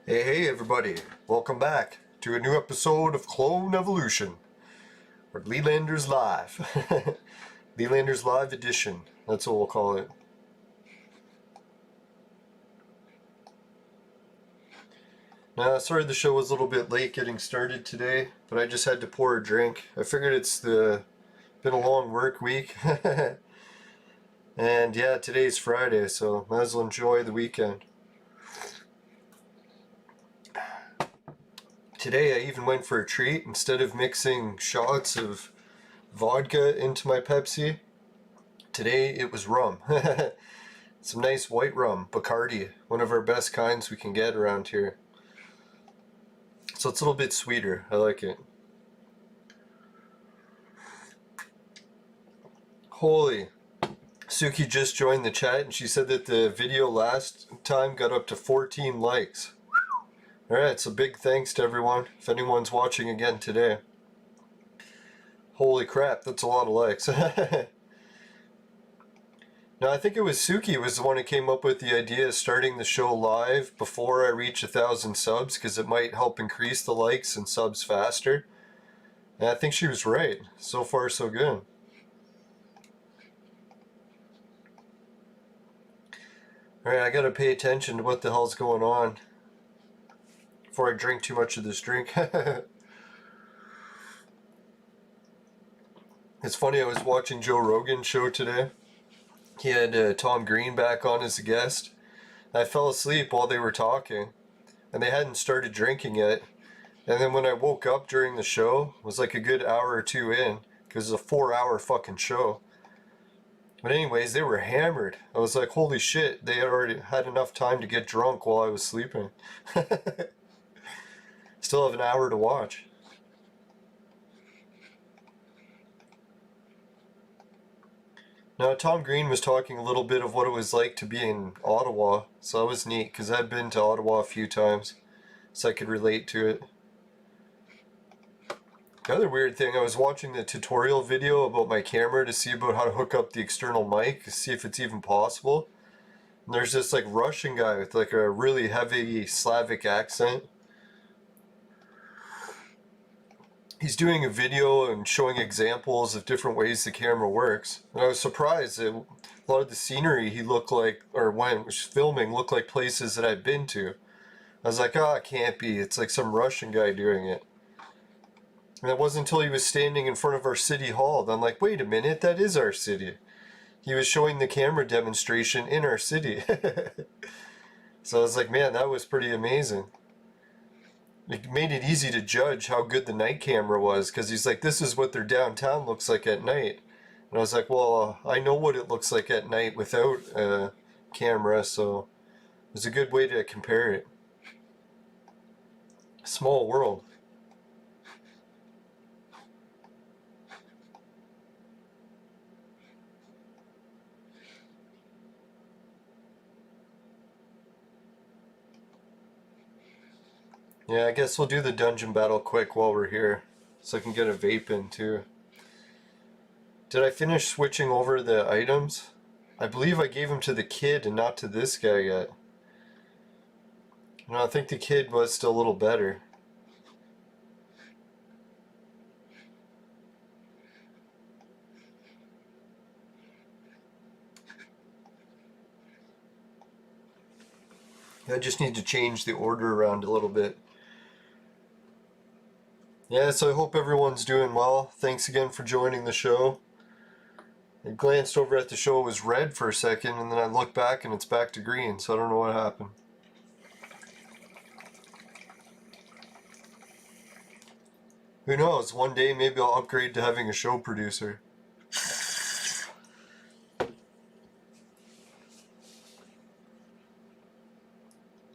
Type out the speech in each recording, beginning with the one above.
Hey everybody, welcome back to a new episode of Clone Evolution, or Lelanders Live. Lelanders Live Edition, that's what we'll call it. Now, sorry the show was a little bit late getting started today, but I just had to pour a drink. I figured been a long work week. And yeah, today's Friday, so might as well enjoy the weekend. Today I even went for a treat. Instead of mixing shots of vodka into my Pepsi, today it was rum. Some nice white rum, Bacardi, one of our best kinds we can get around here. So it's a little bit sweeter, I like it. Holy, Suki just joined the chat and she said that the video last time got up to 14 likes. Alright, so big thanks to everyone, if anyone's watching again today. Holy crap, that's a lot of likes. Now, I think it was Suki was the one who came up with the idea of starting the show live before I reach 1,000 subs, because it might help increase the likes and subs faster. And I think she was right. So far, so good. Alright, I gotta pay attention to what the hell's going on before I drink too much of this drink. It's funny, I was watching Joe Rogan's show today. He had Tom Green back on as a guest. I fell asleep while they were talking, and they hadn't started drinking yet. And then when I woke up during the show, it was like a good hour or two in, because it's a 4-hour fucking show. But anyways, they were hammered. I was like, holy shit, they had already had enough time to get drunk while I was sleeping. Still have an hour to watch. Now, Tom Green was talking a little bit of what it was like to be in Ottawa, so that was neat, because I've been to Ottawa a few times, so I could relate to it. The other weird thing, I was watching the tutorial video about my camera to see about how to hook up the external mic, to see if it's even possible. And there's this like Russian guy with like a really heavy Slavic accent. He's doing a video and showing examples of different ways the camera works. And I was surprised that a lot of the scenery he looked like, or when he was filming, looked like places that I've been to. I was like, oh, it can't be. It's like some Russian guy doing it. And it wasn't until he was standing in front of our city hall that I'm like, wait a minute, that is our city. He was showing the camera demonstration in our city. So I was like, man, that was pretty amazing. It made it easy to judge how good the night camera was, because he's like, this is what their downtown looks like at night. And I was like, well, I know what it looks like at night without a camera, so it was a good way to compare it. Small world. Yeah, I guess we'll do the dungeon battle quick while we're here, so I can get a vape in too. Did I finish switching over the items? I believe I gave them to the kid and not to this guy yet. No, I think the kid was still a little better. I just need to change the order around a little bit. Yeah, so I hope everyone's doing well. Thanks again for joining the show. I glanced over at the show, it was red for a second, and then I looked back and it's back to green, so I don't know what happened. Who knows, one day maybe I'll upgrade to having a show producer.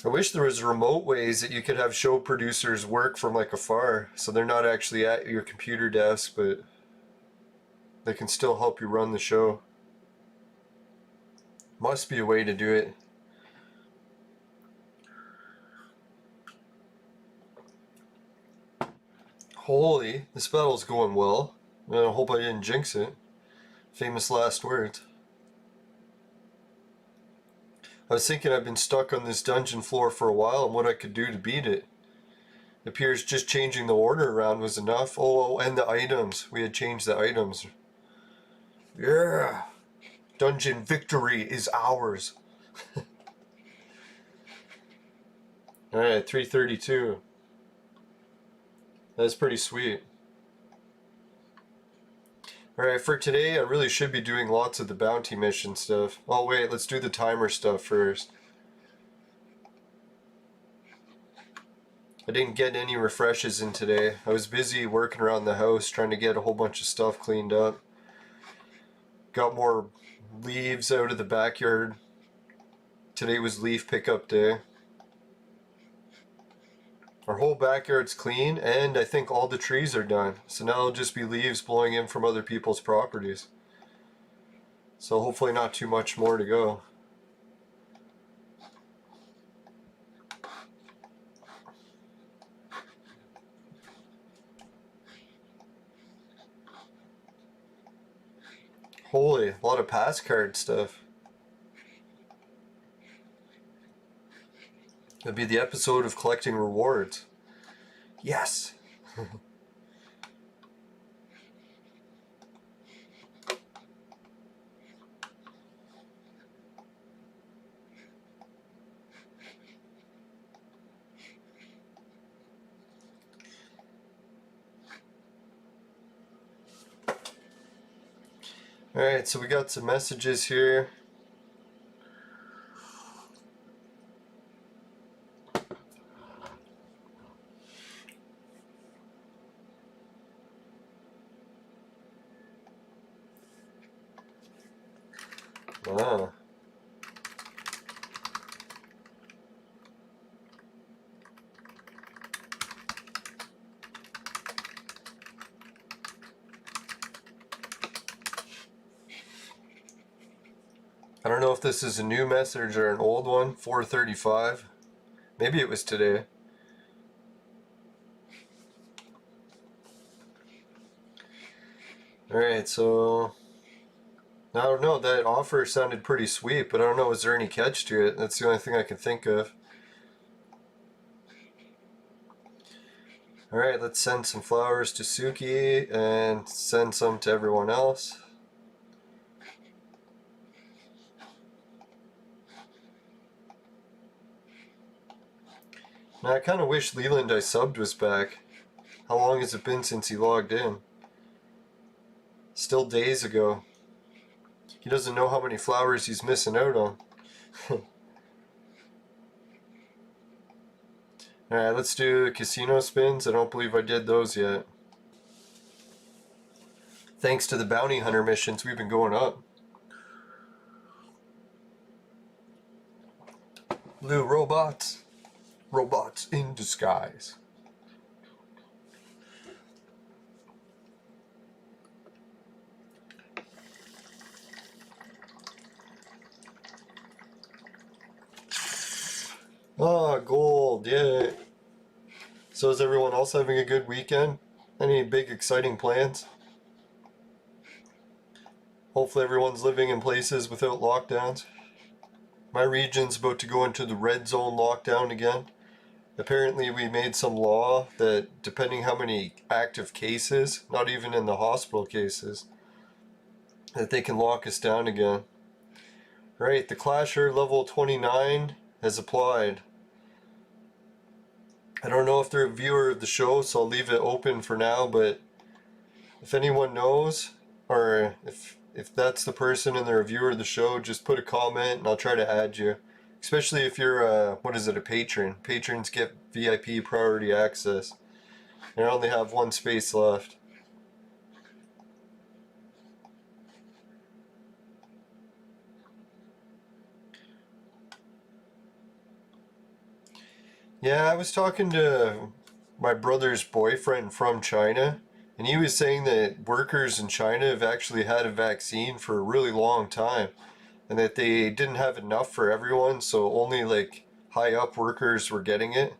I wish there was remote ways that you could have show producers work from like afar, so they're not actually at your computer desk, but they can still help you run the show. Must be a way to do it. Holy, this battle's going well. I hope I didn't jinx it. Famous last words. I was thinking I've been stuck on this dungeon floor for a while and what I could do to beat it. It appears just changing the order around was enough. Oh, and the items. We had changed the items. Yeah! Dungeon victory is ours. Alright, 332. That's pretty sweet. Alright, for today I really should be doing lots of the bounty mission stuff. Oh wait, let's do the timer stuff first. I didn't get any refreshes in today. I was busy working around the house trying to get a whole bunch of stuff cleaned up. Got more leaves out of the backyard. Today was leaf pickup day. Our whole backyard's clean, and I think all the trees are done. So now it'll just be leaves blowing in from other people's properties. So hopefully not too much more to go. Holy, a lot of pass card stuff. It'll be the episode of collecting rewards. Yes! Alright, so we got some messages here. Ah. I don't know if this is a new message or an old one. 4:35. Maybe it was today. Alright, so I don't know, that offer sounded pretty sweet, but I don't know, is there any catch to it? That's the only thing I can think of. Alright, let's send some flowers to Suki and send some to everyone else. Now I kind of wish Leland I subbed was back. How long has it been since he logged in? Still days ago. He doesn't know how many flowers he's missing out on. Alright, let's do casino spins. I don't believe I did those yet. Thanks to the bounty hunter missions, we've been going up. Blue robots. Robots in disguise. Ah, gold, yay. So is everyone else having a good weekend? Any big exciting plans? Hopefully everyone's living in places without lockdowns. My region's about to go into the red zone lockdown again. Apparently we made some law that depending how many active cases, not even in the hospital cases, that they can lock us down again. Right, the Clasher level 29 has applied. I don't know if they're a viewer of the show, so I'll leave it open for now, but if anyone knows, or if that's the person and they're a viewer of the show, just put a comment and I'll try to add you. Especially if you're a patron. Patrons get VIP priority access. And I only have one space left. Yeah, I was talking to my brother's boyfriend from China, and he was saying that workers in China have actually had a vaccine for a really long time, and that they didn't have enough for everyone, so only like high up workers were getting it,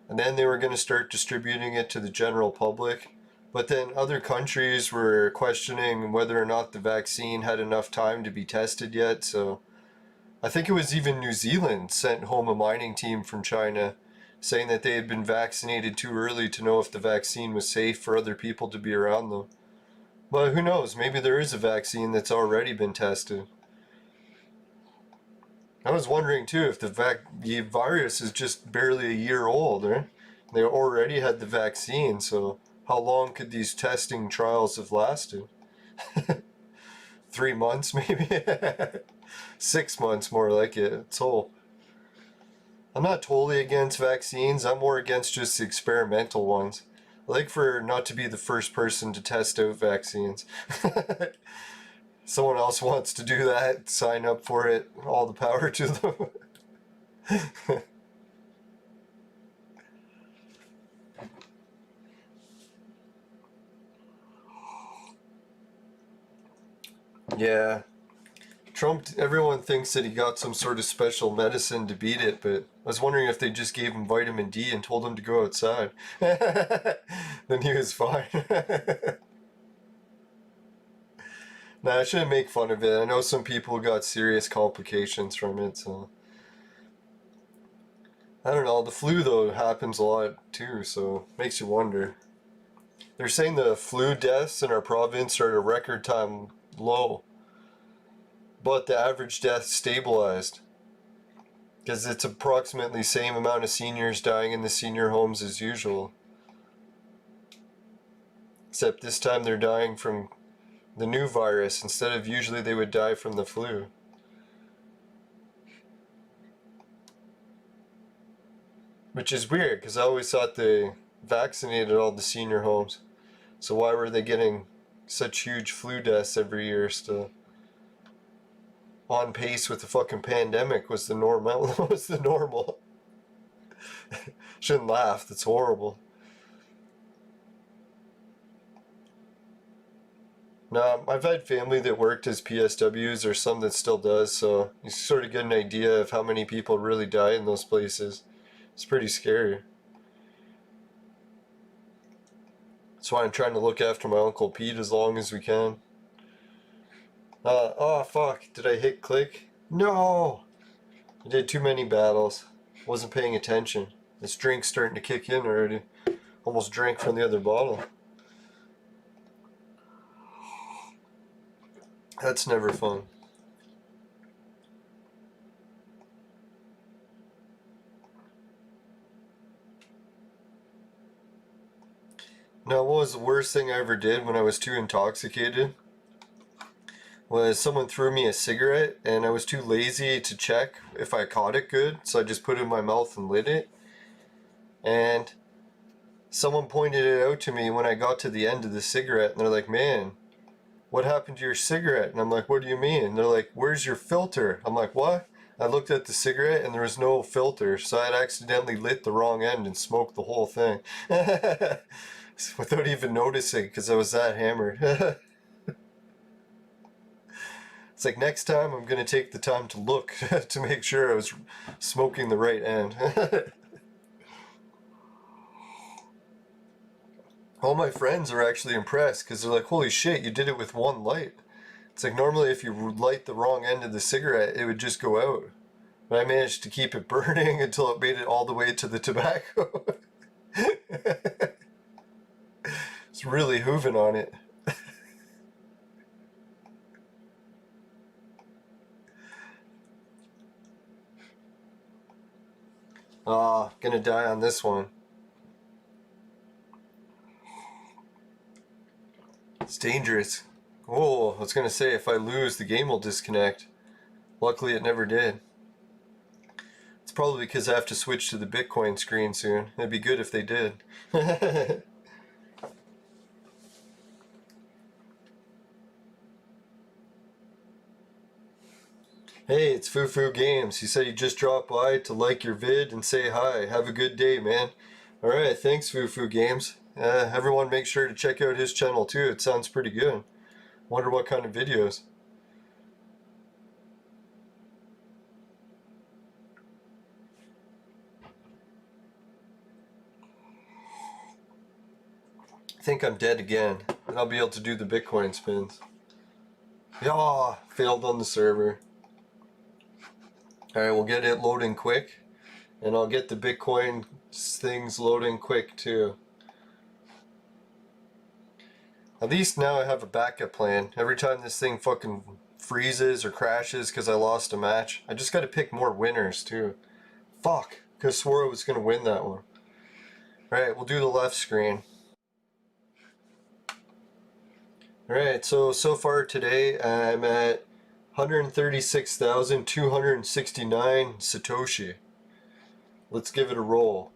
and then they were going to start distributing it to the general public. But then other countries were questioning whether or not the vaccine had enough time to be tested yet, so I think it was even New Zealand sent home a mining team from China saying that they had been vaccinated too early to know if the vaccine was safe for other people to be around them. But who knows, maybe there is a vaccine that's already been tested. I was wondering too if the virus is just barely a year old, right? They already had the vaccine, so how long could these testing trials have lasted? 3 months maybe? 6 months more like it. So I'm not totally against vaccines. I'm more against just the experimental ones. I like for not to be the first person to test out vaccines. Someone else wants to do that, sign up for it. All the power to them. Yeah. Trump, everyone thinks that he got some sort of special medicine to beat it, but I was wondering if they just gave him vitamin D and told him to go outside. Then he was fine. Nah, I shouldn't make fun of it. I know some people got serious complications from it, so. I don't know. The flu, though, happens a lot too, so makes you wonder. They're saying the flu deaths in our province are at a record time low, but the average death stabilized. Because it's approximately the same amount of seniors dying in the senior homes as usual. Except this time they're dying from the new virus instead of usually they would die from the flu. Which is weird, because I always thought they vaccinated all the senior homes. So why were they getting such huge flu deaths every year still? On pace with the fucking pandemic was the normal. Was the normal. Shouldn't laugh. That's horrible. No, I've had family that worked as PSWs or some that still does, so you sort of get an idea of how many people really die in those places. It's pretty scary. That's why I'm trying to look after my Uncle Pete as long as we can. Oh fuck, did I hit click? No! I did too many battles. Wasn't paying attention. This drink's starting to kick in already. Almost drank from the other bottle. That's never fun. Now, what was the worst thing I ever did when I was too intoxicated? Was someone threw me a cigarette and I was too lazy to check if I caught it good, so I just put it in my mouth and lit it. And someone pointed it out to me when I got to the end of the cigarette, and they're like, "Man, what happened to your cigarette?" And I'm like, "What do you mean?" And they're like, "Where's your filter?" I'm like, "What?" I looked at the cigarette and there was no filter, so I had accidentally lit the wrong end and smoked the whole thing. Without even noticing, because I was that hammered. It's like, next time I'm going to take the time to look to make sure I was smoking the right end. All my friends are actually impressed because they're like, "Holy shit, you did it with one light." It's like, normally if you light the wrong end of the cigarette, it would just go out. But I managed to keep it burning until it made it all the way to the tobacco. It's really hooving on it. Ah, gonna die on this one. It's dangerous. Oh, I was gonna say, if I lose, the game will disconnect. Luckily, it never did. It's probably because I have to switch to the Bitcoin screen soon. It'd be good if they did. Hey, it's Fufu Games. He said he just dropped by to like your vid and say hi. Have a good day, man. Alright, thanks Fufu Games. Everyone make sure to check out his channel too. It sounds pretty good. Wonder what kind of videos. I think I'm dead again. And I'll be able to do the Bitcoin spins. Yeah, failed on the server. Alright, we'll get it loading quick. And I'll get the Bitcoin things loading quick too. At least now I have a backup plan. Every time this thing fucking freezes or crashes because I lost a match, I just gotta pick more winners too. Fuck, because I swore I was gonna win that one. Alright, we'll do the left screen. Alright, so far today I'm at 136,269 Satoshi. Let's give it a roll.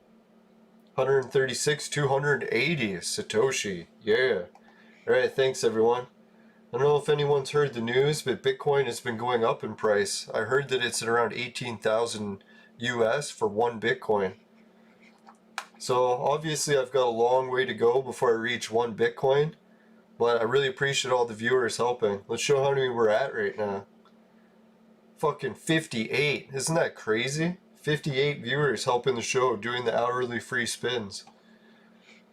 136,280 Satoshi. Yeah. Alright, thanks everyone. I don't know if anyone's heard the news, but Bitcoin has been going up in price. I heard that it's at around 18,000 US for one Bitcoin. So obviously I've got a long way to go before I reach one Bitcoin, but I really appreciate all the viewers helping. Let's show how many we're at right now. Fucking 58. Isn't that crazy? 58 viewers helping the show doing the hourly free spins.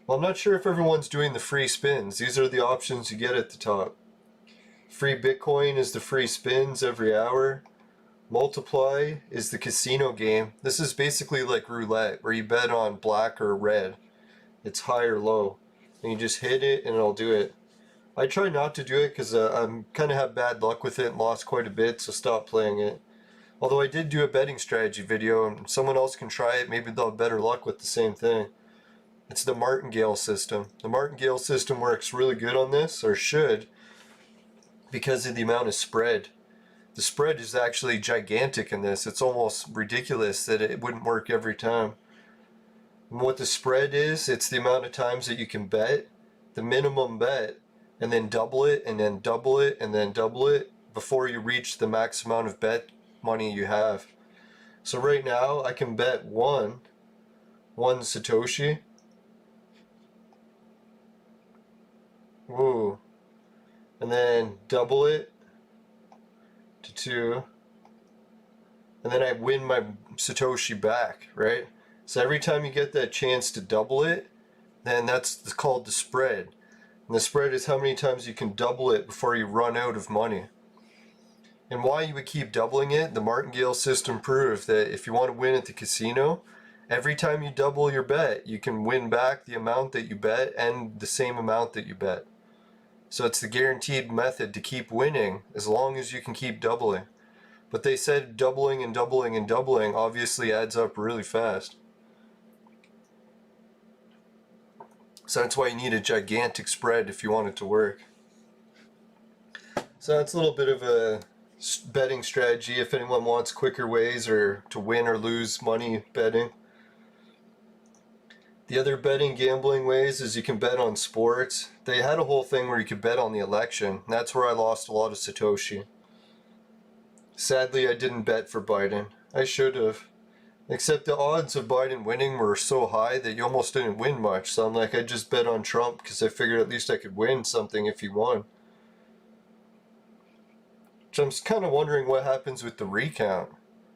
Well, I'm not sure if everyone's doing the free spins. These are the options you get at the top. Free Bitcoin is the free spins every hour. Multiply is the casino game. This is basically like roulette, where you bet on black or red. It's high or low. And you just hit it and it'll do it. I try not to do it because I'm kind of have bad luck with it and lost quite a bit, so stop playing it. Although I did do a betting strategy video, and someone else can try it, maybe they'll have better luck with the same thing. It's the martingale system. The martingale system works really good on this, or should, because of the amount of spread. The spread is actually gigantic in this. It's almost ridiculous that it wouldn't work every time. And what the spread is, it's the amount of times that you can bet, the minimum bet, and then double it, and then double it, and then double it, before you reach the max amount of bet money you have. So right now I can bet one Satoshi. Woo. And then double it to 2. And then I win my Satoshi back, right? So every time you get that chance to double it, then that's called the spread. And the spread is how many times you can double it before you run out of money. And why you would keep doubling it, the martingale system proved that if you want to win at the casino, every time you double your bet, you can win back the amount that you bet and the same amount that you bet. So it's the guaranteed method to keep winning as long as you can keep doubling. But they said doubling and doubling and doubling obviously adds up really fast. So that's why you need a gigantic spread if you want it to work. So that's a little bit of a betting strategy if anyone wants quicker ways or to win or lose money betting. The other betting gambling ways is you can bet on sports. They had a whole thing where you could bet on the election. That's where I lost a lot of Satoshi. Sadly, I didn't bet for Biden. I should have. Except the odds of Biden winning were so high that you almost didn't win much. So I'm like, I just bet on Trump because I figured at least I could win something if he won. So I'm kind of wondering what happens with the recount.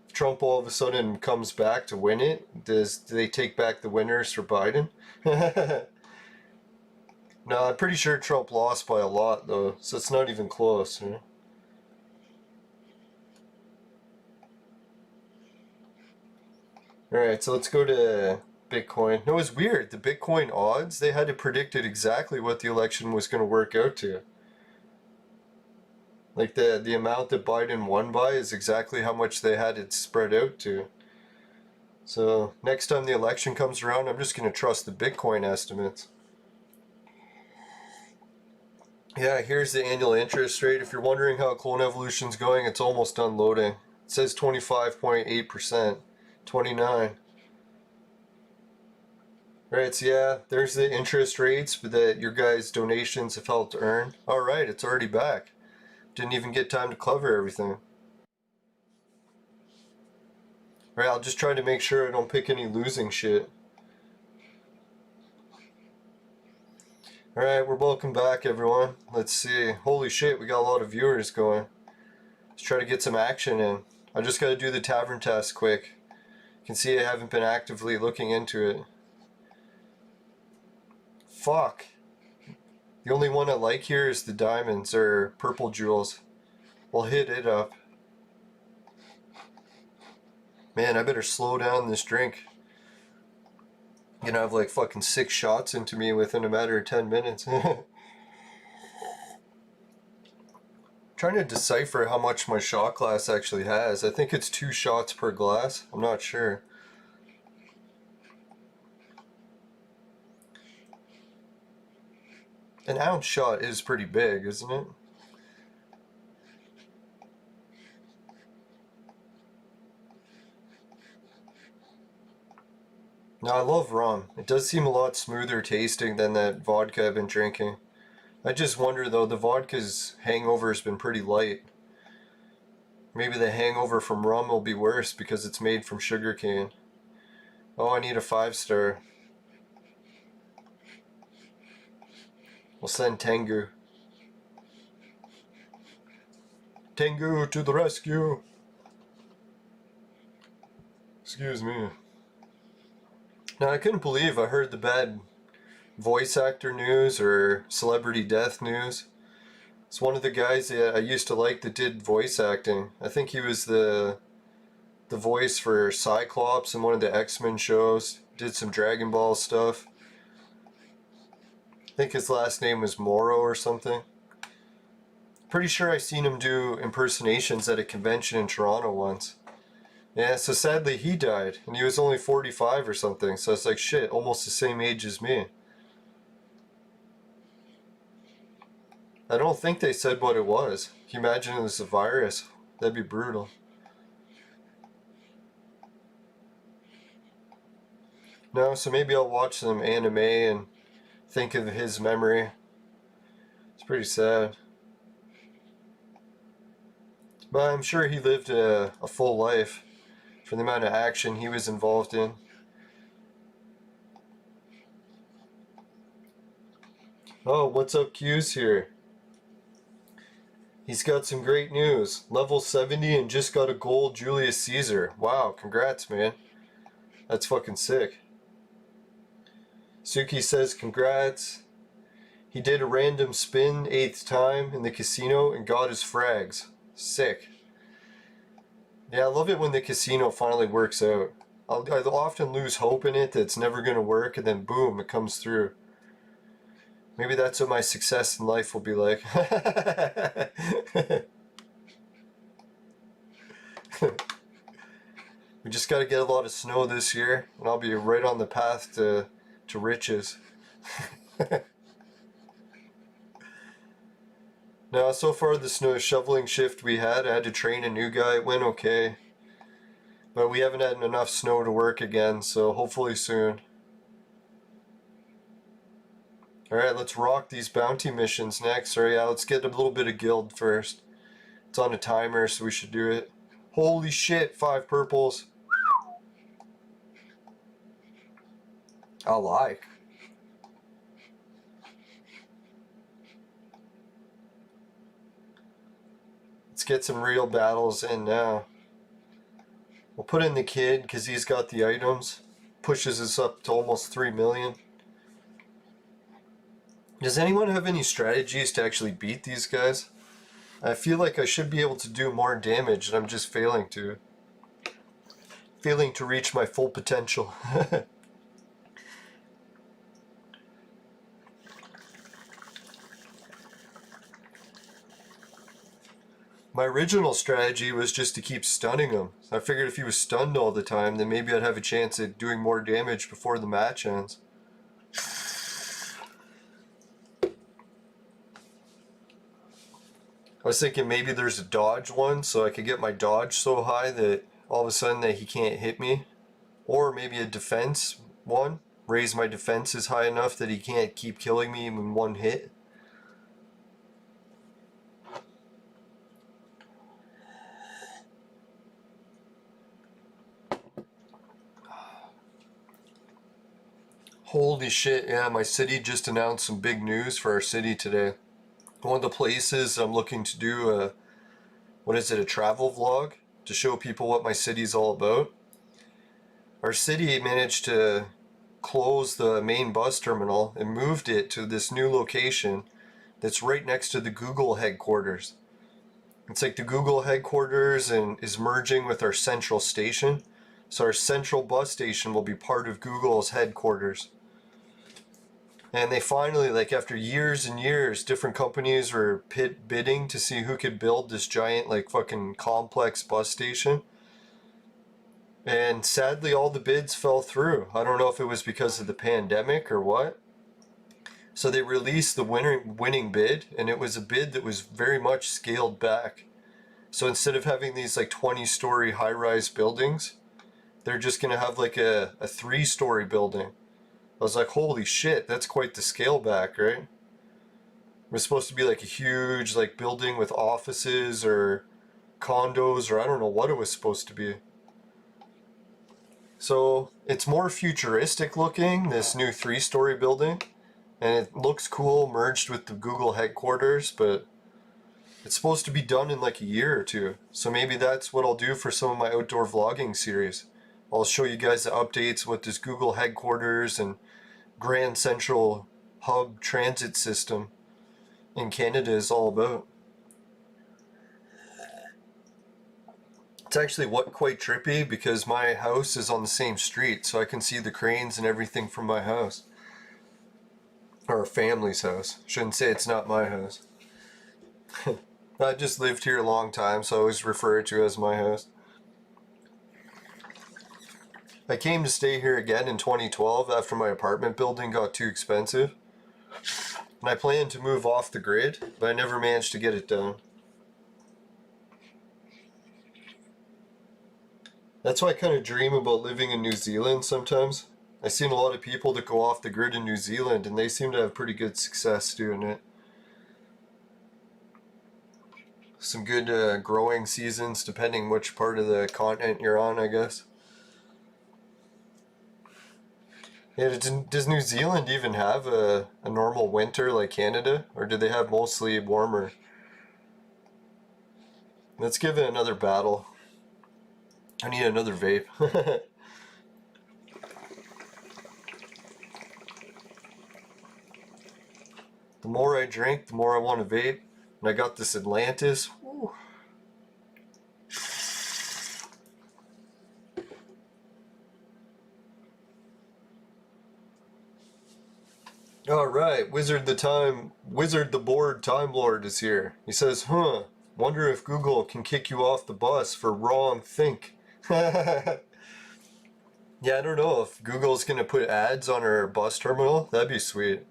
If Trump all of a sudden comes back to win it, do they take back the winners for Biden? No, I'm pretty sure Trump lost by a lot though, so it's not even close. You know? Alright, so let's go to Bitcoin. No, it was weird. The Bitcoin odds, they had to predict it exactly what the election was going to work out to. Like the amount that Biden won by is exactly how much they had it spread out to. So next time the election comes around, I'm just going to trust the Bitcoin estimates. Yeah, here's the annual interest rate. If you're wondering how Clone Evolution's going, it's almost done loading. It says 25.8%. 29. Right, so yeah, there's the interest rates that your guys' donations have helped earn. Alright, it's already back. Didn't even get time to cover everything. Right, I'll just try to make sure I don't pick any losing shit. Alright, we're welcome back everyone. Let's see. Holy shit, we got a lot of viewers going. Let's try to get some action in. I just gotta do the tavern test quick. You can see I haven't been actively looking into it. Fuck. The only one I like here is the diamonds, or purple jewels. We'll hit it up. Man, I better slow down this drink. You know, I have like fucking 6 shots into me within a matter of 10 minutes. Trying to decipher how much my shot glass actually has. I think it's 2 shots per glass. I'm not sure. An ounce shot is pretty big, isn't it? Now, I love rum. It does seem a lot smoother tasting than that vodka I've been drinking. I just wonder though, the vodka's hangover has been pretty light. Maybe the hangover from rum will be worse because it's made from sugarcane. Oh, I need a 5-star. We'll send Tengu. Tengu to the rescue! Excuse me. Now, I couldn't believe I heard the bad voice actor news or celebrity death news. It's one of the guys that I used to like that did voice acting. I think he was the voice for Cyclops in one of the X-Men shows. Did some Dragon Ball stuff. I think his last name was Moro or something. Pretty sure I seen him do impersonations at a convention in Toronto once. Yeah, so sadly he died, and he was only 45 or something, so it's like shit, almost the same age as me. I don't think they said what it was. Can you imagine it was a virus? That'd be brutal. No, so maybe I'll watch some anime and think of his memory. It's pretty sad. But I'm sure he lived a full life for the amount of action he was involved in. Oh, what's up, Q's here? He's got some great news. Level 70 and just got a gold Julius Caesar. Wow, congrats, man. That's fucking sick. Suki says congrats. He did a random spin 8th time in the casino and got his frags. Sick. Yeah, I love it when the casino finally works out. I'll often lose hope in it that it's never going to work, and then boom, it comes through. Maybe that's what my success in life will be like. We just got to get a lot of snow this year, and I'll be right on the path to riches. Now, so far the snow shoveling shift we had, I had to train a new guy. It went okay. But we haven't had enough snow to work again, so hopefully soon. Alright, let's rock these bounty missions next. Or yeah, let's get a little bit of guild first. It's on a timer, so we should do it. Holy shit, 5 purples. I like. Let's get some real battles in now. We'll put in the kid because he's got the items. Pushes us up to almost 3 million. Does anyone have any strategies to actually beat these guys? I feel like I should be able to do more damage and I'm just failing to. Failing to reach my full potential. My original strategy was just to keep stunning him. I figured if he was stunned all the time, then maybe I'd have a chance at doing more damage before the match ends. I was thinking maybe there's a dodge one, so I could get my dodge so high that all of a sudden that he can't hit me. Or maybe a defense one. Raise my defenses high enough that he can't keep killing me in one hit. Holy shit, yeah, my city just announced some big news for our city today. One of the places I'm looking to do a travel vlog to show people what my city's all about. Our city managed to close the main bus terminal and moved it to this new location that's right next to the Google headquarters. It's like the Google headquarters and is merging with our central station. So our central bus station will be part of Google's headquarters. And they finally, like after years and years, different companies were bidding to see who could build this giant, like fucking complex bus station. And sadly, all the bids fell through. I don't know if it was because of the pandemic or what. So they released the winning bid, and it was a bid that was very much scaled back. So instead of having these like 20-story high-rise buildings, they're just gonna have like a 3-story building. I was like, holy shit, that's quite the scale back, right? It was supposed to be like a huge like building with offices or condos, or I don't know what it was supposed to be. So it's more futuristic looking, this new 3-story building, and it looks cool merged with the Google headquarters, but it's supposed to be done in like a year or two. So maybe that's what I'll do for some of my outdoor vlogging series. I'll show you guys the updates, what this Google headquarters and Grand Central Hub transit system in Canada is all about. It's actually quite trippy because my house is on the same street, so I can see the cranes and everything from my house. Or a family's house. Shouldn't say it's not my house. I just lived here a long time, so I always refer to it as my house. I came to stay here again in 2012 after my apartment building got too expensive. And I planned to move off the grid, but I never managed to get it done. That's why I kind of dream about living in New Zealand sometimes. I've seen a lot of people that go off the grid in New Zealand, and they seem to have pretty good success doing it. Some good growing seasons, depending which part of the continent you're on, I guess. Yeah, does New Zealand even have a normal winter like Canada? Or do they have mostly warmer? Let's give it another battle. I need another vape. The more I drink, the more I want to vape. And I got this Atlantis. Woo. Alright, Wizard the Board Time Lord is here. He says, wonder if Google can kick you off the bus for wrong think. Yeah, I don't know if Google's gonna put ads on our bus terminal. That'd be sweet.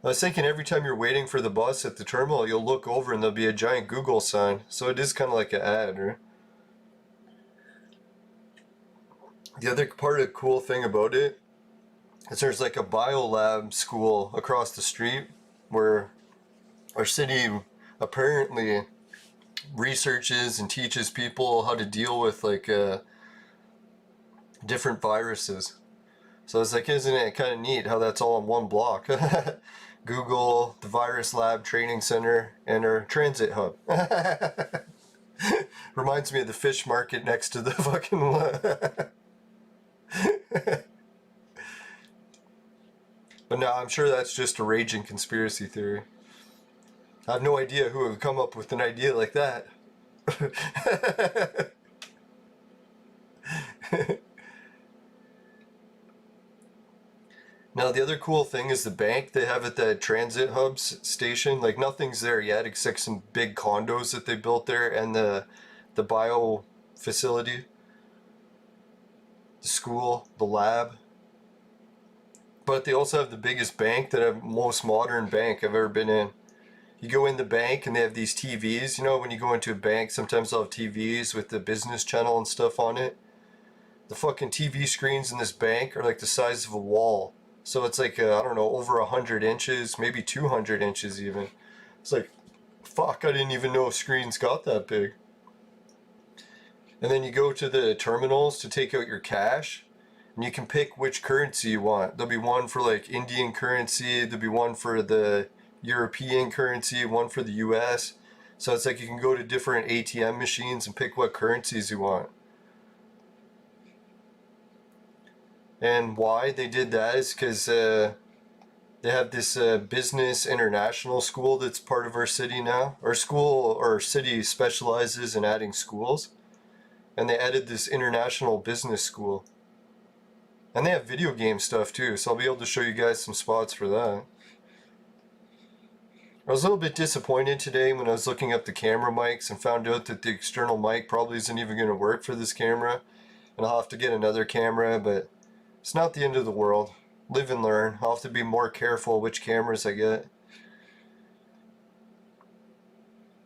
I was thinking every time you're waiting for the bus at the terminal, you'll look over and there'll be a giant Google sign. So it is kind of like an ad, right? The other part of the cool thing about it is there's like a biolab school across the street where our city apparently researches and teaches people how to deal with like different viruses. So it's like, isn't it kind of neat how that's all in one block? Google, the Virus Lab Training Center, and our transit hub. Reminds me of the fish market next to the fucking... But no, I'm sure that's just a raging conspiracy theory. I have no idea who would come up with an idea like that. Now the other cool thing is the bank they have at that transit hubs station. Like nothing's there yet except some big condos that they built there and the bio facility, the school, the lab. But they also have the biggest bank, that have most modern bank I've ever been in. You go in the bank and they have these TVs. You know, when you go into a bank, sometimes they'll have TVs with the business channel and stuff on it. The fucking TV screens in this bank are like the size of a wall. So it's like, I don't know, over 100 inches, maybe 200 inches even. It's like, fuck, I didn't even know screens got that big. And then you go to the terminals to take out your cash, and you can pick which currency you want. There'll be one for like Indian currency, there'll be one for the European currency, one for the US. So it's like you can go to different ATM machines and pick what currencies you want. And why they did that is because they have this business international school that's part of our city now. Our school or city specializes in adding schools. And they added this international business school. And they have video game stuff too, so I'll be able to show you guys some spots for that. I was a little bit disappointed today when I was looking up the camera mics and found out that the external mic probably isn't even going to work for this camera. And I'll have to get another camera, but it's not the end of the world. Live and learn. I'll have to be more careful which cameras I get.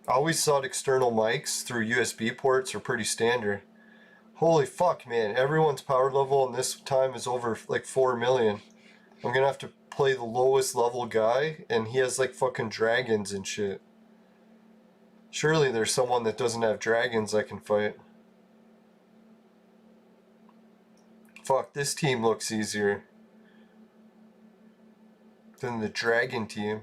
I always thought external mics through USB ports are pretty standard. Holy fuck, man. Everyone's power level in this time is over like 4 million. I'm gonna have to play the lowest level guy, and he has like fucking dragons and shit. Surely there's someone that doesn't have dragons I can fight. Fuck, this team looks easier than the dragon team.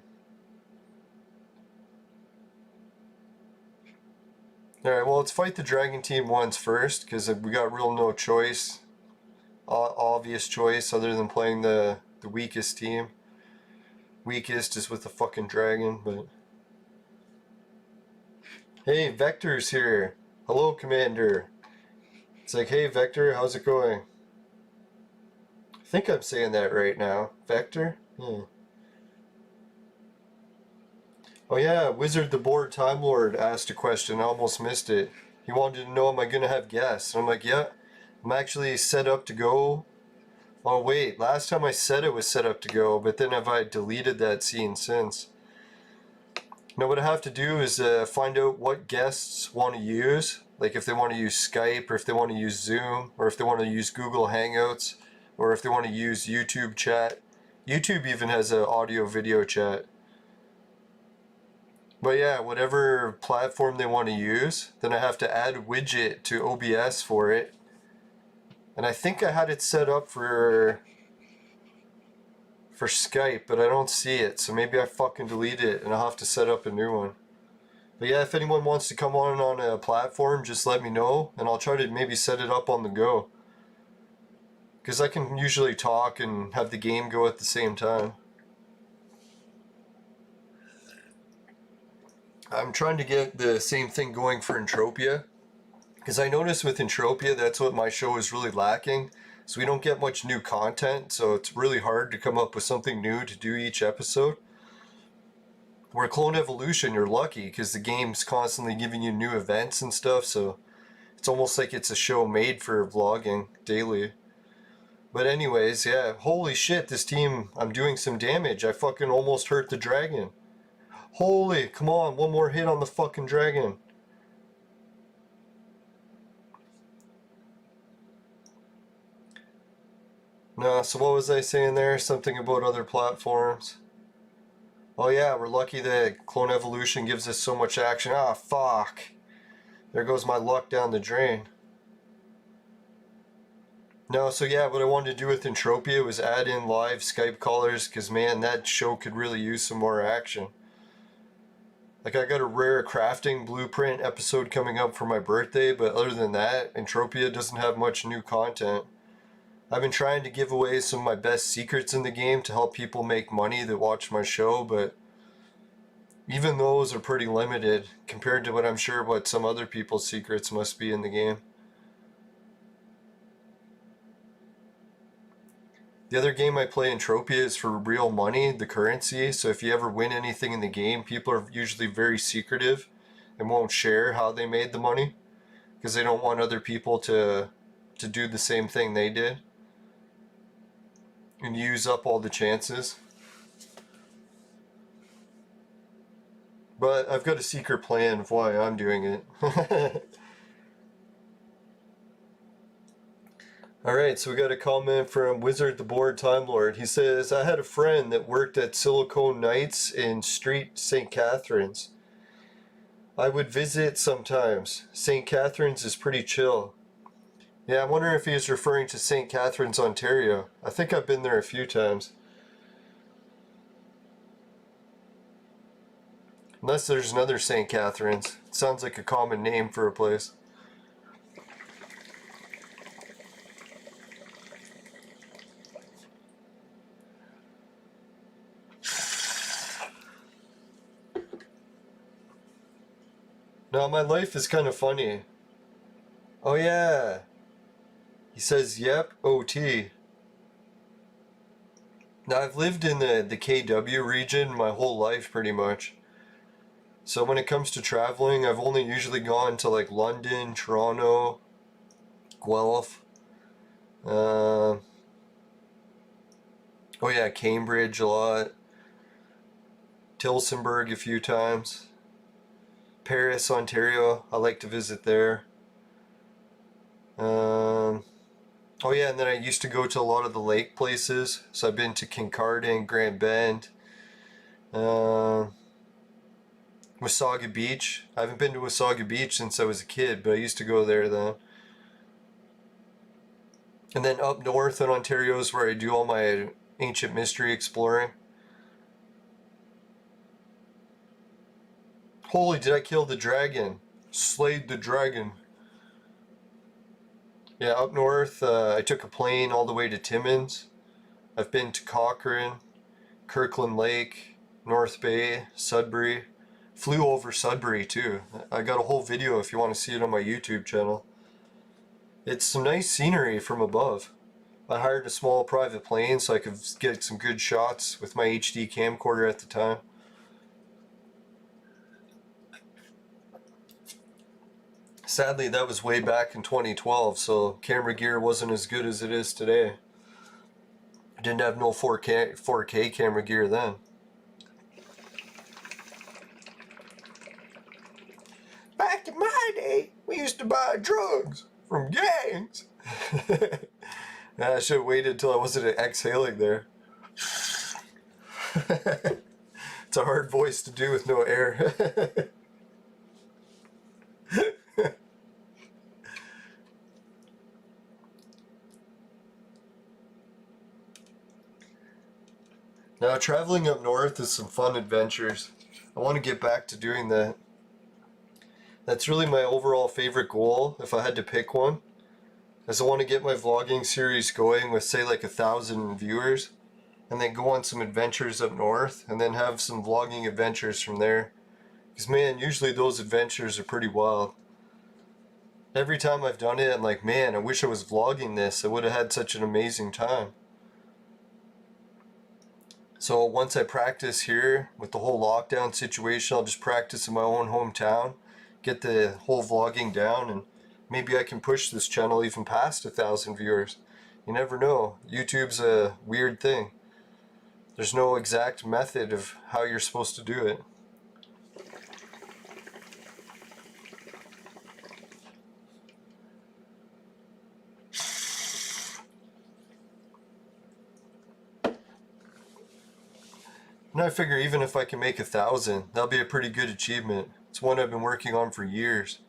Alright, well, let's fight the dragon team once first, because we got real no choice. Obvious choice other than playing the weakest team. Weakest is with the fucking dragon, but... Hey, Vector's here. Hello, Commander. It's like, hey, Vector, how's it going? I think I'm saying that right now. Vector? Yeah. Oh yeah, Wizard the Board Time Lord asked a question. I almost missed it. He wanted to know, am I going to have guests? And I'm like, yeah, I'm actually set up to go. Oh wait, last time I said it was set up to go, but then have I deleted that scene since? Now what I have to do is find out what guests want to use. Like if they want to use Skype, or if they want to use Zoom, or if they want to use Google Hangouts, or if they want to use YouTube chat. YouTube even has an audio video chat. But yeah, whatever platform they want to use, then I have to add a widget to OBS for it. And I think I had it set up for Skype, but I don't see it, so maybe I fucking delete it and I'll have to set up a new one. But yeah, if anyone wants to come on a platform, just let me know, and I'll try to maybe set it up on the go. Because I can usually talk and have the game go at the same time. I'm trying to get the same thing going for Entropia, because I noticed with Entropia that's what my show is really lacking. So we don't get much new content, so it's really hard to come up with something new to do each episode. Where Clone Evolution, you're lucky because the game's constantly giving you new events and stuff, so it's almost like it's a show made for vlogging daily. But anyways, yeah, holy shit, this team, I'm doing some damage. I fucking almost hurt the dragon. Holy, come on, one more hit on the fucking dragon. No, so what was I saying there? Something about other platforms. Oh yeah, we're lucky that Clone Evolution gives us so much action. Ah, fuck. There goes my luck down the drain. No, so yeah, what I wanted to do with Entropia was add in live Skype callers, because man, that show could really use some more action. Like, I got a rare crafting blueprint episode coming up for my birthday, but other than that, Entropia doesn't have much new content. I've been trying to give away some of my best secrets in the game to help people make money that watch my show, but even those are pretty limited compared to what I'm sure what some other people's secrets must be in the game. The other game I play, Entropia, is for real money, the currency. So if you ever win anything in the game, people are usually very secretive and won't share how they made the money because they don't want other people to do the same thing they did and use up all the chances. But I've got a secret plan of why I'm doing it. Alright, so we got a comment from Wizard the Board Time Lord. He says, I had a friend that worked at Silicone Nights in Street St. Catharines. I would visit sometimes. St. Catharines is pretty chill. Yeah, I'm wondering if he's referring to St. Catharines, Ontario. I think I've been there a few times. Unless there's another St. Catharines. It sounds like a common name for a place. Now, my life is kind of funny. Oh yeah. He says, yep, OT. Now I've lived in the KW region my whole life pretty much. So when it comes to traveling, I've only usually gone to like London, Toronto, Guelph. Uh, oh yeah, Cambridge a lot. Tillsonburg a few times. Paris, Ontario, I like to visit there. Um, oh yeah, and then I used to go to a lot of the lake places. So I've been to Kincardine, Grand Bend, uh, Wasaga Beach. I haven't been to Wasaga Beach since I was a kid, but I used to go there then. And then up north in Ontario is where I do all my ancient mystery exploring. Holy, did I kill the dragon? Slayed the dragon. Yeah, up north, I took a plane all the way to Timmins. I've been to Cochrane, Kirkland Lake, North Bay, Sudbury. Flew over Sudbury too. I got a whole video if you want to see it on my YouTube channel. It's some nice scenery from above. I hired a small private plane so I could get some good shots with my HD camcorder at the time. Sadly, that was way back in 2012, so camera gear wasn't as good as it is today. I didn't have no 4K camera gear then. Back in my day, we used to buy drugs from gangs. I should have waited until I wasn't exhaling there. It's a hard voice to do with no air. Now, traveling up north is some fun adventures. I want to get back to doing that. That's really my overall favorite goal, if I had to pick one, is I want to get my vlogging series going with, say, like 1,000 viewers, and then go on some adventures up north, and then have some vlogging adventures from there. Because, man, usually those adventures are pretty wild. Every time I've done it, I'm like, man, I wish I was vlogging this. I would have had such an amazing time. So once I practice here with the whole lockdown situation, I'll just practice in my own hometown, get the whole vlogging down, and maybe I can push this channel even past 1,000 viewers. You never know. YouTube's a weird thing. There's no exact method of how you're supposed to do it. And I figure even if I can make 1,000, that'll be a pretty good achievement. It's one I've been working on for years.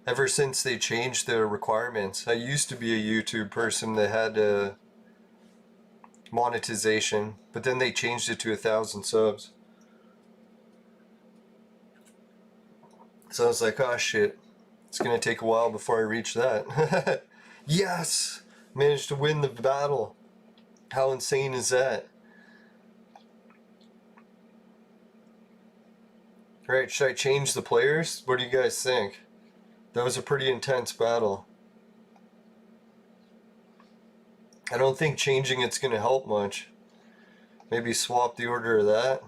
Ever since they changed the requirements. I used to be a YouTube person that had monetization, but then they changed it to 1,000 subs. So I was like, oh shit, it's gonna take a while before I reach that. Yes! Managed to win the battle. How insane is that? Alright, should I change the players? What do you guys think? That was a pretty intense battle. I don't think changing it's gonna help much. Maybe swap the order of that.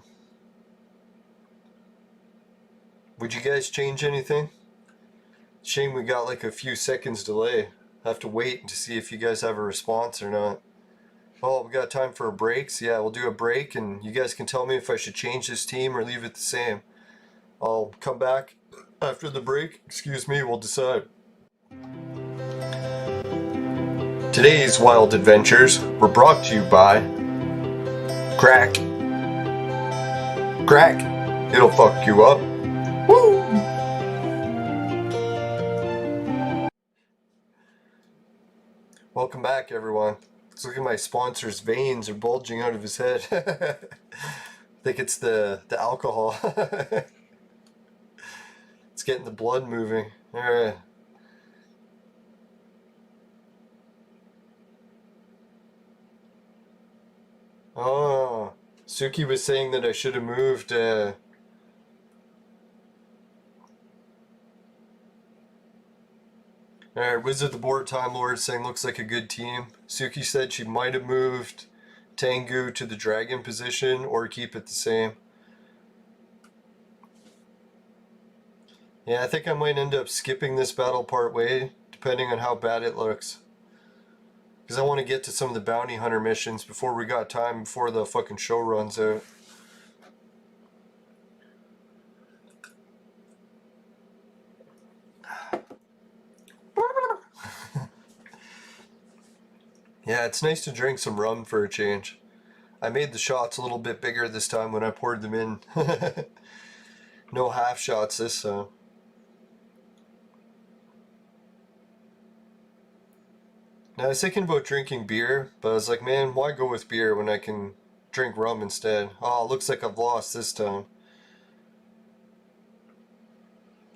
Would you guys change anything? Shame we got like a few seconds delay. I have to wait to see if you guys have a response or not. Oh, we got time for a break? So yeah, we'll do a break and you guys can tell me if I should change this team or leave it the same. I'll come back after the break. Excuse me, we'll decide. Today's Wild Adventures were brought to you by Crack. Crack. It'll fuck you up. Woo! Welcome back, everyone. Let's look at my sponsor's veins are bulging out of his head. I think it's the alcohol. It's getting the blood moving. Alright. Oh, Suki was saying that I should have moved Alright, Wizard the Board Time Lord saying looks like a good team. Suki said she might have moved Tengu to the dragon position or keep it the same. Yeah, I think I might end up skipping this battle part way, depending on how bad it looks. Because I want to get to some of the bounty hunter missions before we got time, before the fucking show runs out. Yeah, it's nice to drink some rum for a change. I made the shots a little bit bigger this time when I poured them in. No half shots this time. Now I was thinking about drinking beer, but I was like, man, why go with beer when I can drink rum instead? Oh, looks like I've lost this time.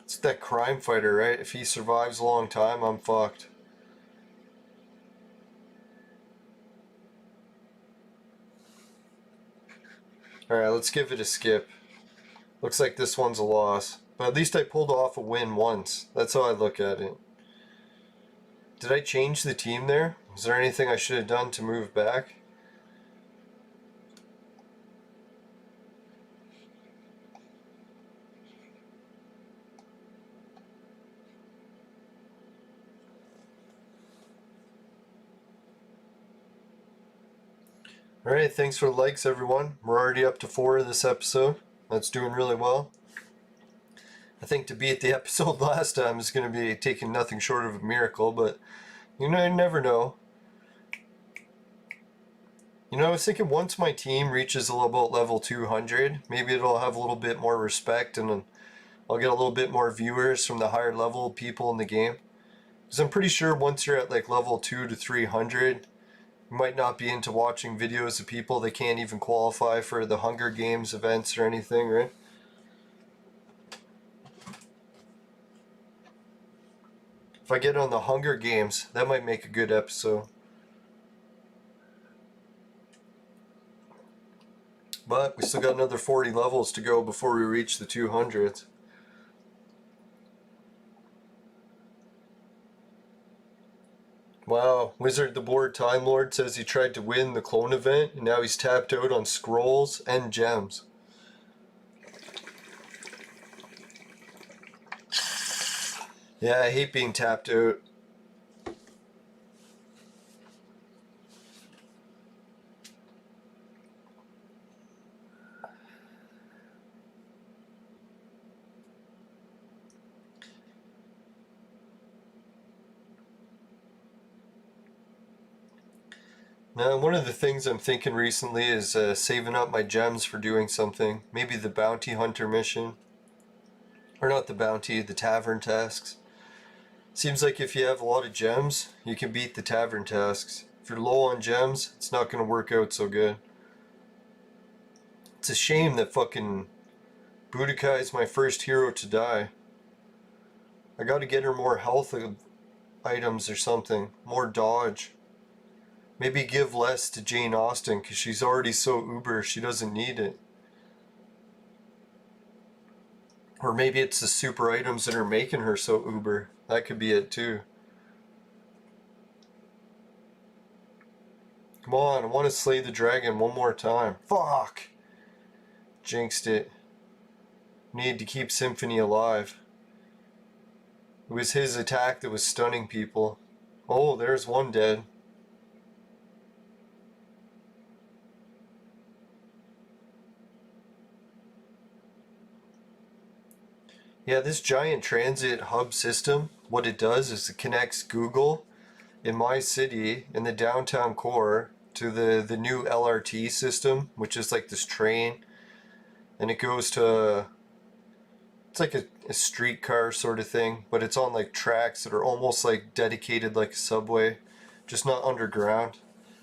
It's that crime fighter, right? If he survives a long time, I'm fucked. Alright, let's give it a skip. Looks like this one's a loss. But at least I pulled off a win once. That's how I look at it. Did I change the team there? Was there anything I should have done to move back? Alright, thanks for the likes everyone. We're already up to 4 this episode. That's doing really well. I think to beat the episode last time is going to be taking nothing short of a miracle, but you know, you never know. You know, I was thinking once my team reaches about level 200, maybe it'll have a little bit more respect and I'll get a little bit more viewers from the higher level people in the game. Because I'm pretty sure once you're at like level 2 to 300, you might not be into watching videos of people that can't even qualify for the Hunger Games events or anything, right? If I get on the Hunger Games, that might make a good episode. But we still got another 40 levels to go before we reach the 200s. Wow, Wizard the Board Time Lord says he tried to win the clone event and now he's tapped out on scrolls and gems. Yeah, I hate being tapped out. Now, one of the things I'm thinking recently is saving up my gems for doing something. Maybe the bounty hunter mission. Or not the bounty, the tavern tasks. Seems like if you have a lot of gems, you can beat the tavern tasks. If you're low on gems, it's not going to work out so good. It's a shame that fucking Boudica is my first hero to die. I gotta get her more health items or something. More dodge. Maybe give less to Jane Austen because she's already so uber she doesn't need it. Or maybe it's the super items that are making her so uber. That could be it too. Come on, I want to slay the dragon one more time. Fuck! Jinxed it. Need to keep Symphony alive. It was his attack that was stunning people. Oh, there's one dead. Yeah, this giant transit hub system, what it does is it connects Google in my city in the downtown core to the new LRT system, which is like this train, and it goes to, it's like a streetcar sort of thing, but it's on like tracks that are almost like dedicated like a subway, just not underground.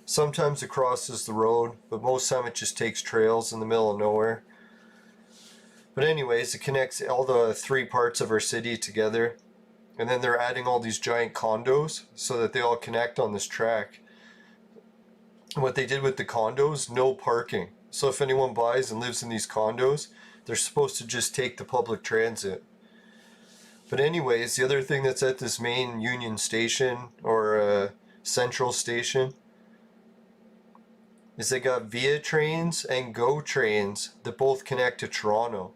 Sometimes it crosses the road, but most time it just takes trails in the middle of nowhere. But anyways, it connects all the 3 parts of our city together. And then they're adding all these giant condos so that they all connect on this track. And what they did with the condos, no parking. So if anyone buys and lives in these condos, they're supposed to just take the public transit. But anyways, the other thing that's at this main Union Station, or Central Station, is they got Via trains and Go trains that both connect to Toronto.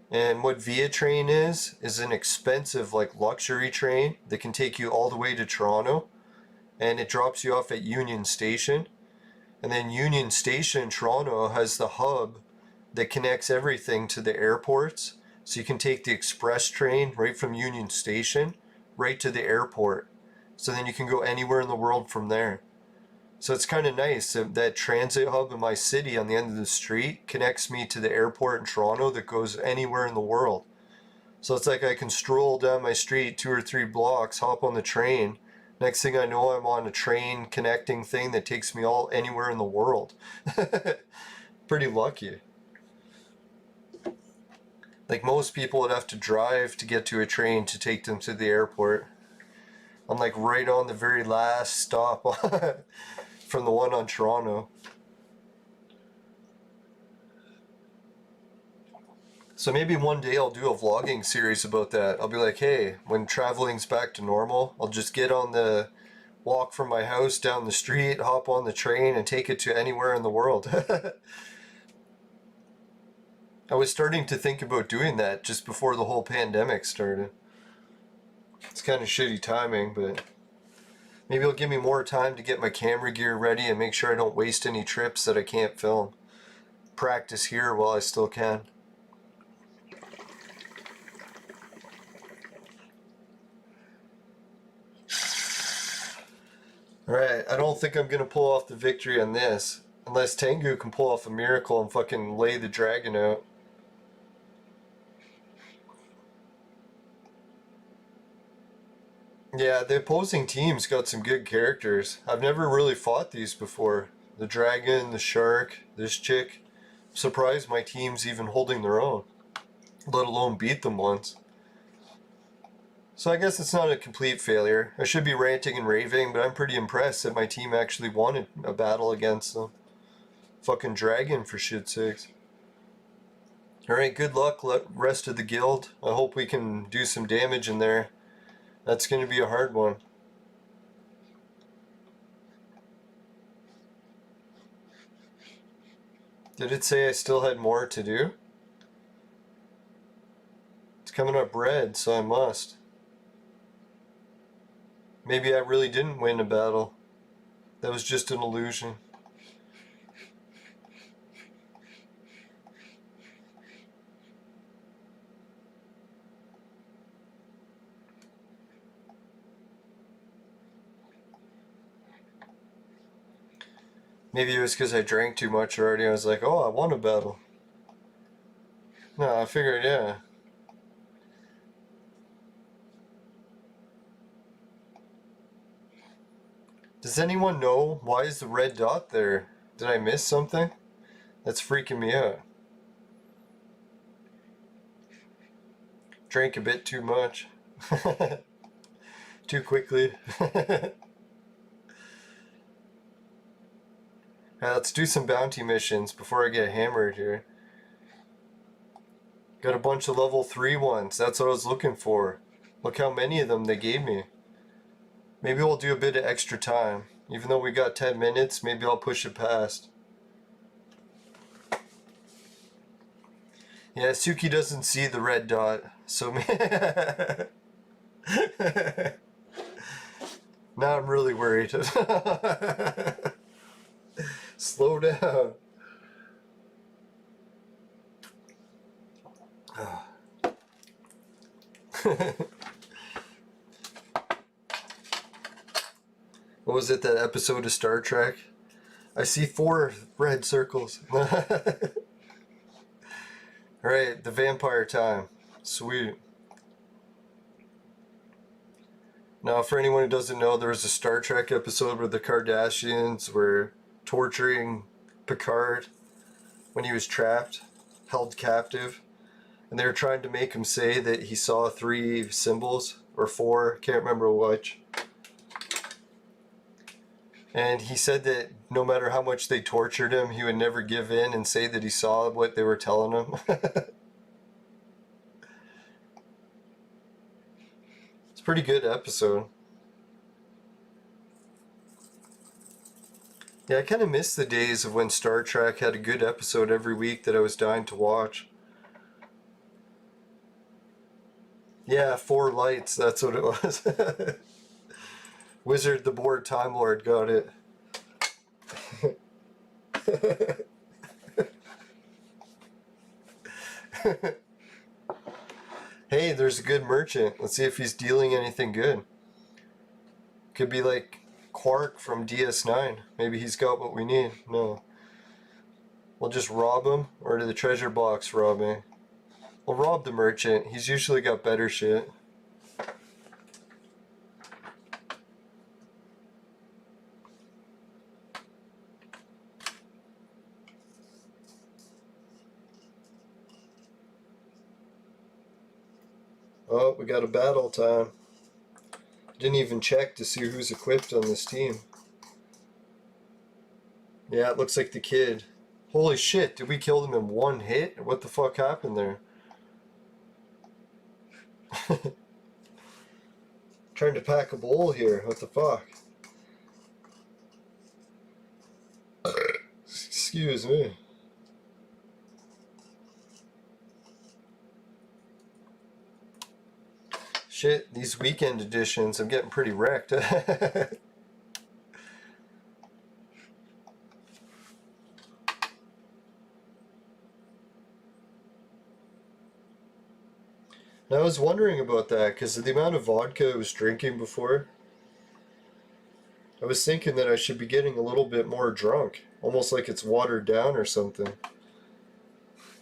And what Via train is an expensive, like, luxury train that can take you all the way to Toronto, and it drops you off at Union Station. And then Union Station, Toronto, has the hub that connects everything to the airports. So you can take the express train right from Union Station right to the airport. So then you can go anywhere in the world from there. So it's kind of nice that transit hub in my city on the end of the street connects me to the airport in Toronto that goes anywhere in the world. So it's like I can stroll down my street 2 or 3 blocks, hop on the train. Next thing I know, I'm on a train connecting thing that takes me all anywhere in the world. Pretty lucky. Like, most people would have to drive to get to a train to take them to the airport. I'm like right on the very last stop from the one on Toronto. So maybe one day I'll do a vlogging series about that. I'll be like, hey, when traveling's back to normal, I'll just get on the walk from my house down the street, hop on the train, and take it to anywhere in the world. I was starting to think about doing that just before the whole pandemic started. It's kind of shitty timing, but maybe it'll give me more time to get my camera gear ready and make sure I don't waste any trips that I can't film. Practice here while I still can. Alright, I don't think I'm going to pull off the victory on this. Unless Tengu can pull off a miracle and fucking lay the dragon out. Yeah, the opposing team's got some good characters. I've never really fought these before. The dragon, the shark, this chick. I'm surprised my team's even holding their own, let alone beat them once. So I guess it's not a complete failure. I should be ranting and raving, but I'm pretty impressed that my team actually won a battle against them. Fucking dragon, for shit's sakes. Alright, good luck, rest of the guild. I hope we can do some damage in there. That's going to be a hard one. Did it say I still had more to do? It's coming up red, so I must. Maybe I really didn't win a battle. That was just an illusion. Maybe it was because I drank too much already. I was like, oh, I won a battle. No, I figured, yeah. Does anyone know why is the red dot there? Did I miss something? That's freaking me out. Drank a bit too much. Too quickly. Let's do some bounty missions before I get hammered here. Got a bunch of level 3 ones. That's what I was looking for. Look how many of them they gave me. Maybe we'll do a bit of extra time. Even though we got 10 minutes, maybe I'll push it past. Yeah, Suki doesn't see the red dot, so now I'm really worried. Slow down. What was it, that episode of Star Trek? I see 4 red circles. Alright, the vampire time. Sweet. Now, for anyone who doesn't know, there was a Star Trek episode where the Kardashians were torturing Picard when he was trapped, held captive, and they were trying to make him say that he saw 3 symbols, or 4, can't remember which. And he said that no matter how much they tortured him, he would never give in and say that he saw what they were telling him. Pretty good episode. Yeah, I kind of miss the days of when Star Trek had a good episode every week that I was dying to watch. Yeah, 4 lights, that's what it was. Wizard the Board Time Lord got it. Hey, there's a good merchant. Let's see if he's dealing anything good. Could be like Quark from DS9. Maybe he's got what we need. No. We'll just rob him, or to the treasure box rob me. We'll rob the merchant. He's usually got better shit. Oh, we got a battle time. Didn't even check to see who's equipped on this team. Yeah, it looks like the kid. Holy shit, did we kill them in 1 hit? What the fuck happened there? Trying to pack a bowl here. What the fuck? Excuse me. Shit, these weekend editions, I'm getting pretty wrecked. I was wondering about that because of the amount of vodka I was drinking before. I was thinking that I should be getting a little bit more drunk, almost like it's watered down or something.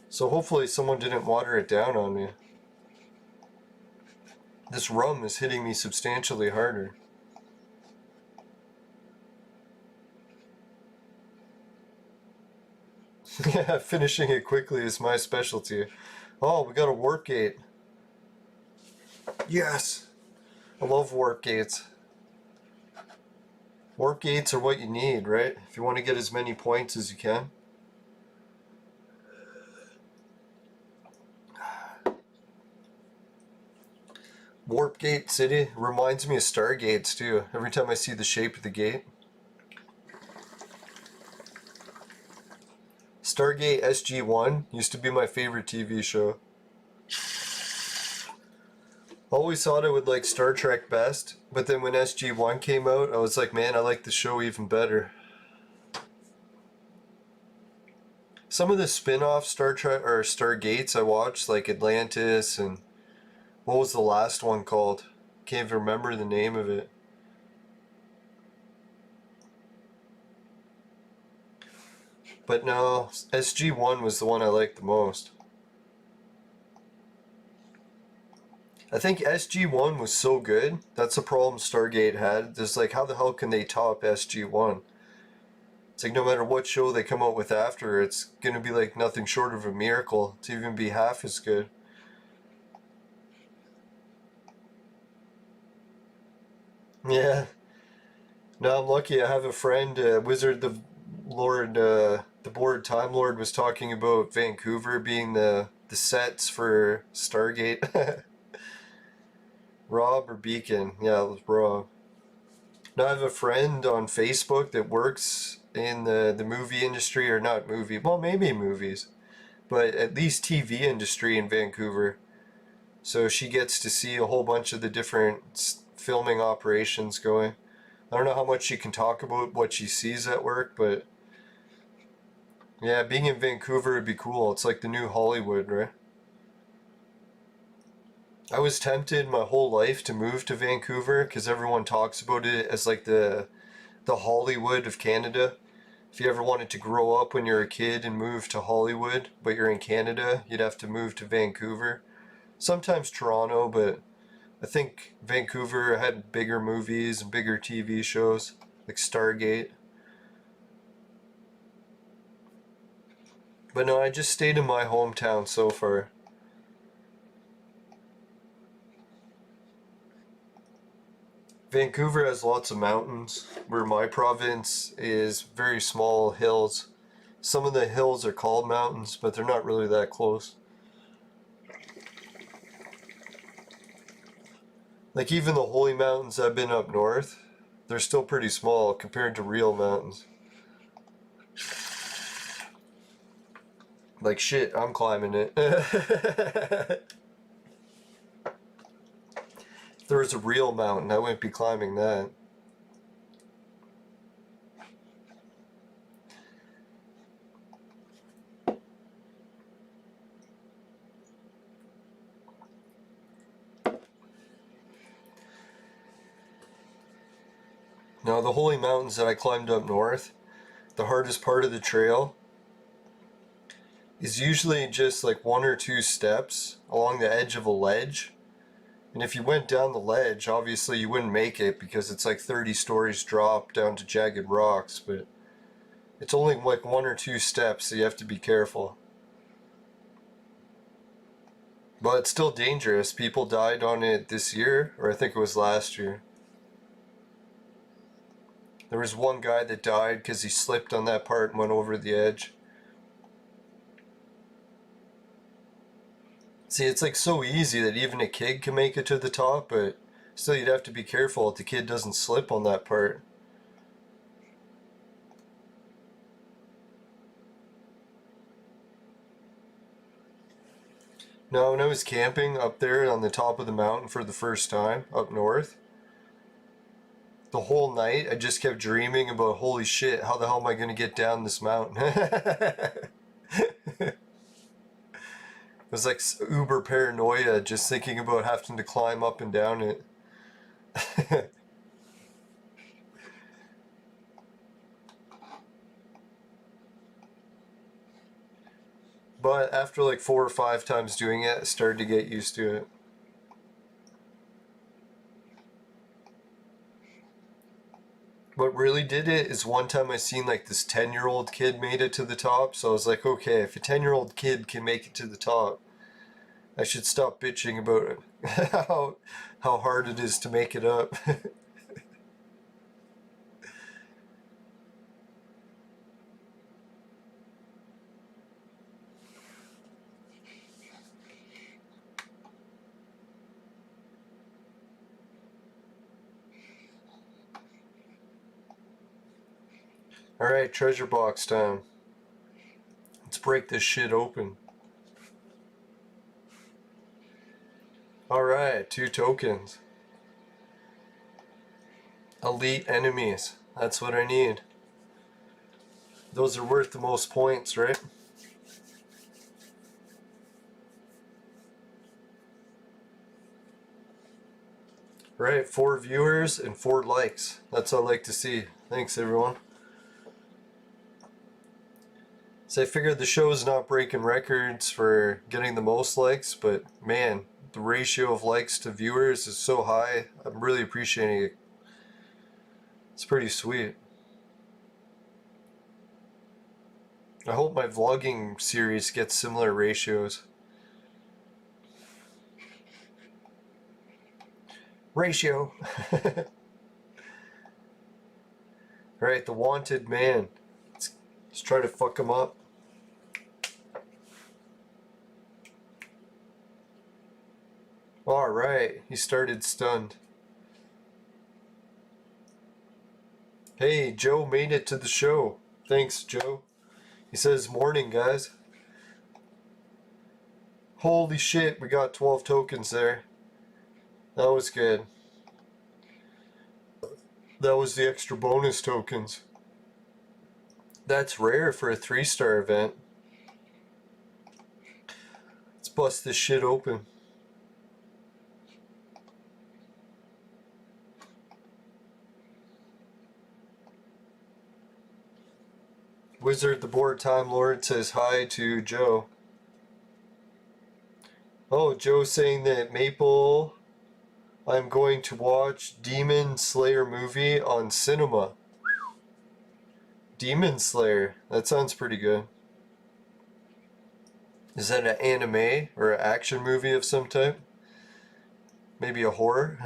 So hopefully someone didn't water it down on me. This rum is hitting me substantially harder. Yeah, finishing it quickly is my specialty. Oh, we got a warp gate. Yes! I love warp gates. Warp gates are what you need, right? If you want to get as many points as you can. Warp Gate City reminds me of Stargates too, every time I see the shape of the gate. Stargate SG-1 used to be my favorite TV show. Always thought I would like Star Trek best, but then when SG-1 came out, I was like, man, I like the show even better. Some of the spin-off Star Trek or Stargates I watched, like Atlantis and what was the last one called? Can't even remember the name of it. But no, SG-1 was the one I liked the most. I think SG-1 was so good. That's the problem Stargate had. It's like, how the hell can they top SG-1? It's like no matter what show they come out with after, it's gonna be like nothing short of a miracle to even be half as good. Yeah. No, I'm lucky. I have a friend, Wizard the Lord, the Board Time Lord was talking about Vancouver being the sets for Stargate. Rob or Beacon? Yeah, it was Rob. Now I have a friend on Facebook that works in the movie industry, or not movie, well maybe movies, but at least TV industry in Vancouver. So she gets to see a whole bunch of the different filming operations going. I don't know how much she can talk about what she sees at work, but yeah, being in Vancouver would be cool. It's like the new Hollywood, right? I was tempted my whole life to move to Vancouver because everyone talks about it as like the Hollywood of Canada. If you ever wanted to grow up when you're a kid and move to Hollywood, but you're in Canada, you'd have to move to Vancouver. Sometimes Toronto, but I think Vancouver had bigger movies and bigger TV shows, like Stargate. But no, I just stayed in my hometown so far. Vancouver has lots of mountains, where my province is very small hills. Some of the hills are called mountains, but they're not really that close. Like even the holy mountains I've been up north, they're still pretty small compared to real mountains. Like shit, I'm climbing it. If there was a real mountain, I wouldn't be climbing that. Now the holy mountains that I climbed up north, the hardest part of the trail is usually just like 1 or 2 steps along the edge of a ledge. And if you went down the ledge, obviously you wouldn't make it because it's like 30 stories drop down to jagged rocks, but it's only like 1 or 2 steps, so you have to be careful. But it's still dangerous. People died on it this year, or I think it was last year. There was one guy that died because he slipped on that part and went over the edge. See, it's like so easy that even a kid can make it to the top, but still you'd have to be careful that the kid doesn't slip on that part. Now, when I was camping up there on the top of the mountain for the first time, up north, the whole night I just kept dreaming about, holy shit, how the hell am I going to get down this mountain? It was like uber paranoia just thinking about having to climb up and down it. But after like 4 or 5 times doing it, I started to get used to it. What really did it is one time I seen like this 10-year-old kid made it to the top, so I was like, okay, if a 10-year-old kid can make it to the top, I should stop bitching about it. how hard it is to make it up. Alright, treasure box time. Let's break this shit open. Alright, 2 tokens. Elite enemies. That's what I need. Those are worth the most points, right? Right, 4 viewers and 4 likes. That's what I like to see. Thanks, everyone. So I figured the show is not breaking records for getting the most likes, but man, the ratio of likes to viewers is so high. I'm really appreciating it. It's pretty sweet. I hope my vlogging series gets similar ratios. Ratio! Alright, the wanted man. Let's try to fuck him up. Alright, he started stunned. Hey, Joe made it to the show. Thanks, Joe. He says, morning, guys. Holy shit, we got 12 tokens there. That was good. That was the extra bonus tokens. That's rare for a 3-star event. Let's bust this shit open. Wizard the Board Time Lord says hi to Joe. Oh, Joe's saying that Maple, I'm going to watch Demon Slayer movie on cinema. Demon Slayer, that sounds pretty good. Is that an anime or an action movie of some type? Maybe a horror?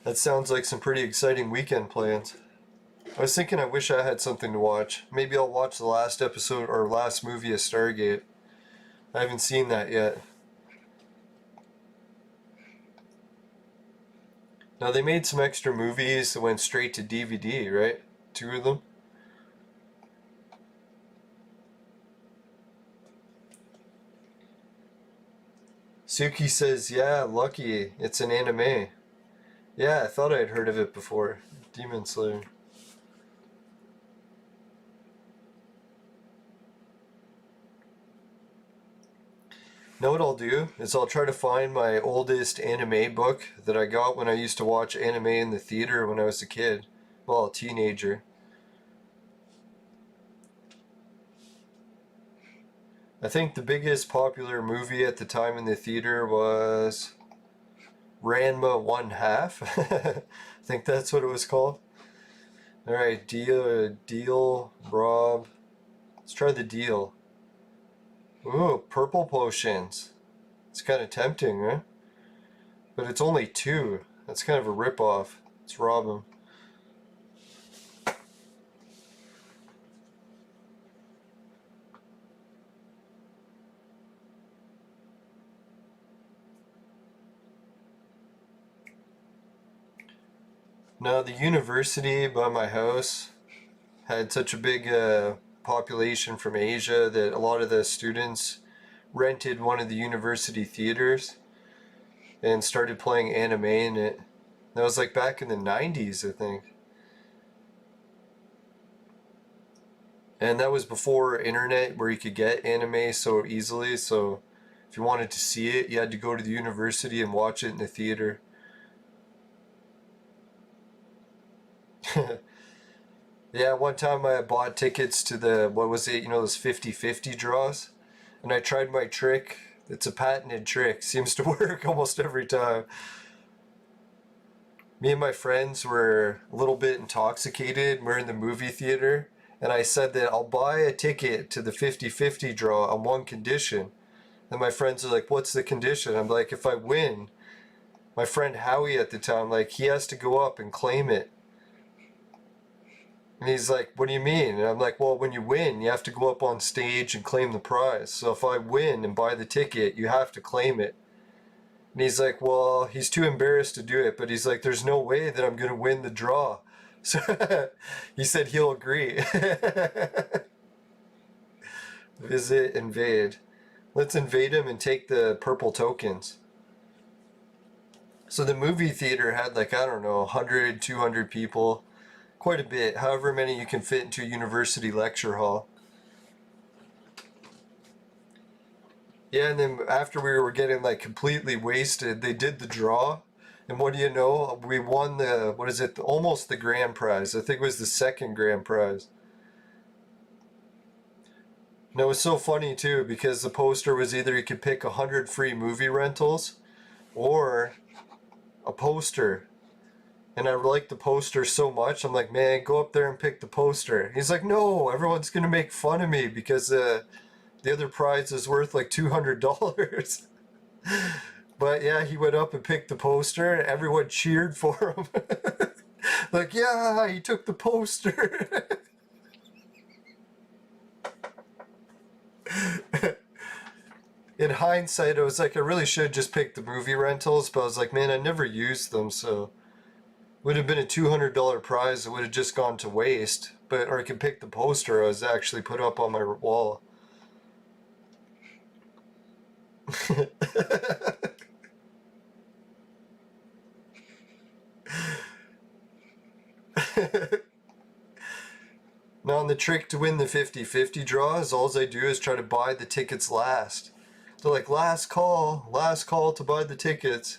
That sounds like some pretty exciting weekend plans. I was thinking I wish I had something to watch. Maybe I'll watch the last episode or last movie of Stargate. I haven't seen that yet. Now they made some extra movies that went straight to DVD, right? 2 of them. Suki says, yeah, lucky. It's an anime. Yeah, I thought I'd heard of it before. Demon Slayer. Know what I'll do is I'll try to find my oldest anime book that I got when I used to watch anime in the theater when I was a kid. Well, a teenager. I think the biggest popular movie at the time in the theater was Ranma 1/2. I think that's what it was called. Alright, deal, Rob. Let's try the deal. Ooh, purple potions. It's kind of tempting, right? But it's only 2. That's kind of a rip-off. Let's rob him. Now, the university by my house had such a big population from Asia that a lot of the students rented one of the university theaters and started playing anime in it. That was like back in the 90s, I think. And that was before internet where you could get anime so easily, so if you wanted to see it, you had to go to the university and watch it in the theater. Yeah, one time I bought tickets to the, what was it, you know, those 50-50 draws? And I tried my trick. It's a patented trick. Seems to work almost every time. Me and my friends were a little bit intoxicated. We're in the movie theater. And I said that I'll buy a ticket to the 50-50 draw on one condition. And my friends are like, what's the condition? I'm like, if I win, my friend Howie at the time, like, he has to go up and claim it. And he's like, what do you mean? And I'm like, well, when you win, you have to go up on stage and claim the prize. So if I win and buy the ticket, you have to claim it. And he's like, well, he's too embarrassed to do it. But he's like, there's no way that I'm going to win the draw. So he said he'll agree. Visit, invade. Let's invade him and take the purple tokens. So the movie theater had like, I don't know, 100, 200 people. Quite a bit, however many you can fit into a university lecture hall. Yeah, and then after we were getting like completely wasted, they did the draw. And what do you know? We won the, what is it, almost the grand prize. I think it was the second grand prize. And it was so funny too, because the poster was either you could pick 100 free movie rentals or a poster. And I liked the poster so much, I'm like, man, go up there and pick the poster. He's like, no, everyone's going to make fun of me because the other prize is worth like $200. But yeah, he went up and picked the poster, and everyone cheered for him. Like, yeah, he took the poster. In hindsight, I was like, I really should just pick the movie rentals, but I was like, man, I never used them, so would have been a $200 prize that would have just gone to waste. But or I could pick the poster I was actually put up on my wall. Now, the trick to win the 50-50 draw is all I do is try to buy the tickets last. They're like, last call to buy the tickets.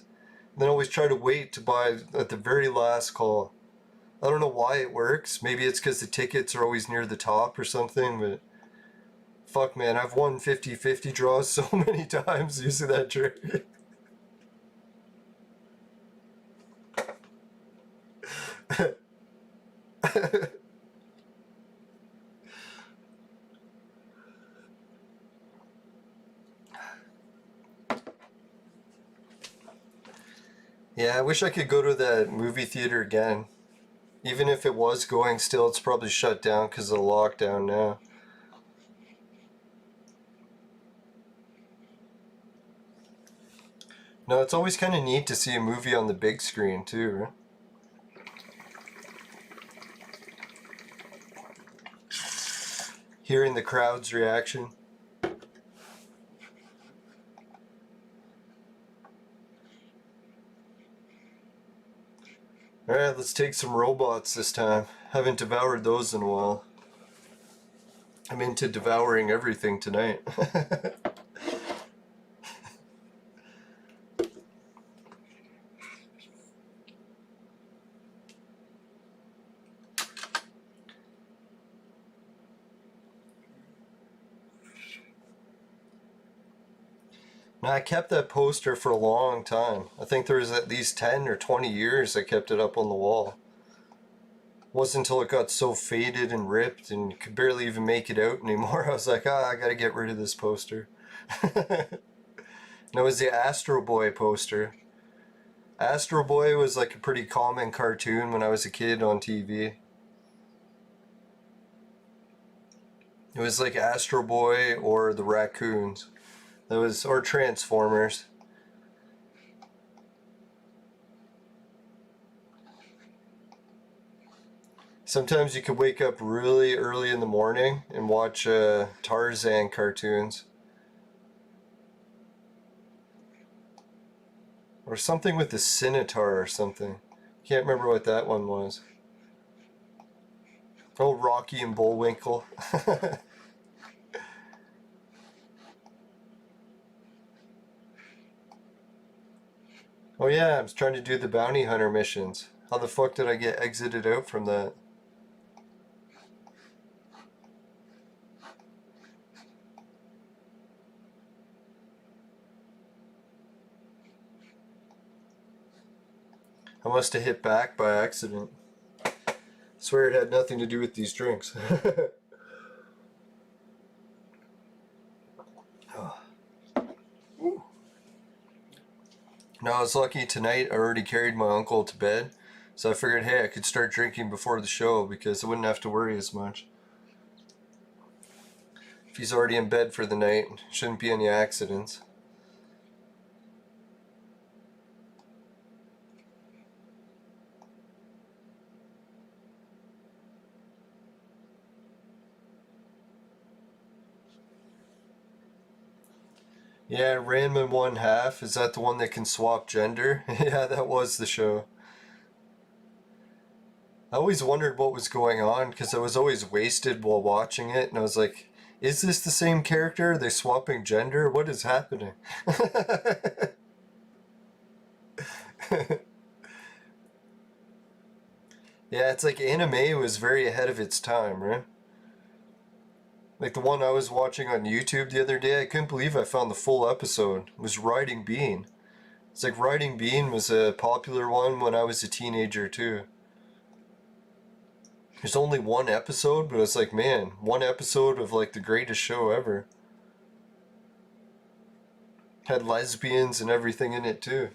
And then always try to wait to buy at the very last call. I don't know why it works. Maybe it's because the tickets are always near the top or something, but fuck, man, I've won 50-50 draws so many times using that trick. Yeah, I wish I could go to that movie theater again. Even if it was going still, it's probably shut down because of the lockdown now. No, it's always kind of neat to see a movie on the big screen too, right? Hearing the crowd's reaction. Alright, let's take some robots this time. Haven't devoured those in a while. I'm into devouring everything tonight. Now, I kept that poster for a long time. I think there was at least 10 or 20 years I kept it up on the wall. It wasn't until it got so faded and ripped and you could barely even make it out anymore. I was like, I gotta get rid of this poster. That was the Astro Boy poster. Astro Boy was like a pretty common cartoon when I was a kid on TV. It was like Astro Boy or the Raccoons. That was, or Transformers. Sometimes you could wake up really early in the morning and watch Tarzan cartoons. Or something with the Scimitar or something. Can't remember what that one was. Oh, Rocky and Bullwinkle. Oh yeah, I was trying to do the bounty hunter missions. How the fuck did I get exited out from that? I must have hit back by accident. I swear it had nothing to do with these drinks. Oh. Now I was lucky tonight I already carried my uncle to bed, so I figured, hey, I could start drinking before the show because I wouldn't have to worry as much. If he's already in bed for the night, shouldn't be any accidents. Yeah, Ranman 1/2, is that the one that can swap gender? Yeah, that was the show. I always wondered what was going on because I was always wasted while watching it, and I was like, is this the same character? Are they swapping gender? What is happening? Yeah, it's like anime was very ahead of its time, right? Like the one I was watching on YouTube the other day, I couldn't believe I found the full episode. It was Riding Bean. It's like Riding Bean was a popular one when I was a teenager too. There's only one episode, but it's like, man, one episode of like the greatest show ever. Had lesbians and everything in it too.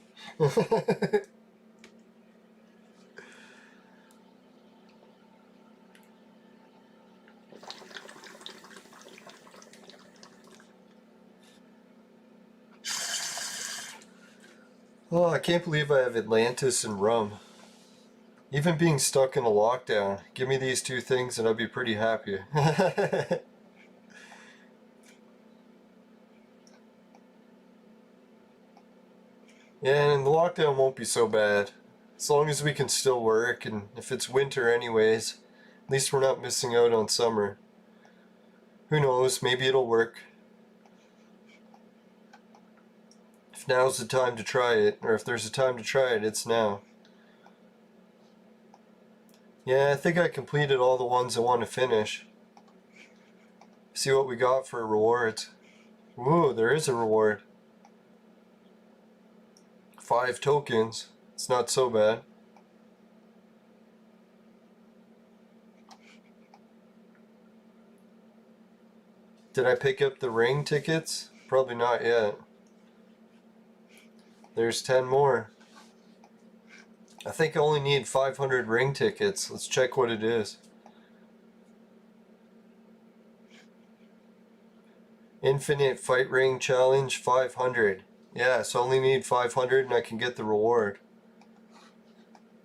Oh, I can't believe I have Atlantis and rum. Even being stuck in a lockdown, give me these two things and I'd be pretty happy. Yeah, and the lockdown won't be so bad. As long as we can still work, and if it's winter anyways, at least we're not missing out on summer. Who knows, maybe it'll work. If now's the time to try it, or if there's a time to try it, it's now. Yeah, I think I completed all the ones I want to finish. See what we got for rewards. Ooh, there is a reward. 5 tokens. It's not so bad. Did I pick up the ring tickets? Probably not yet. There's 10 more. I think I only need 500 ring tickets. Let's check what it is. Infinite Fight Ring Challenge 500. Yeah, so I only need 500 and I can get the reward.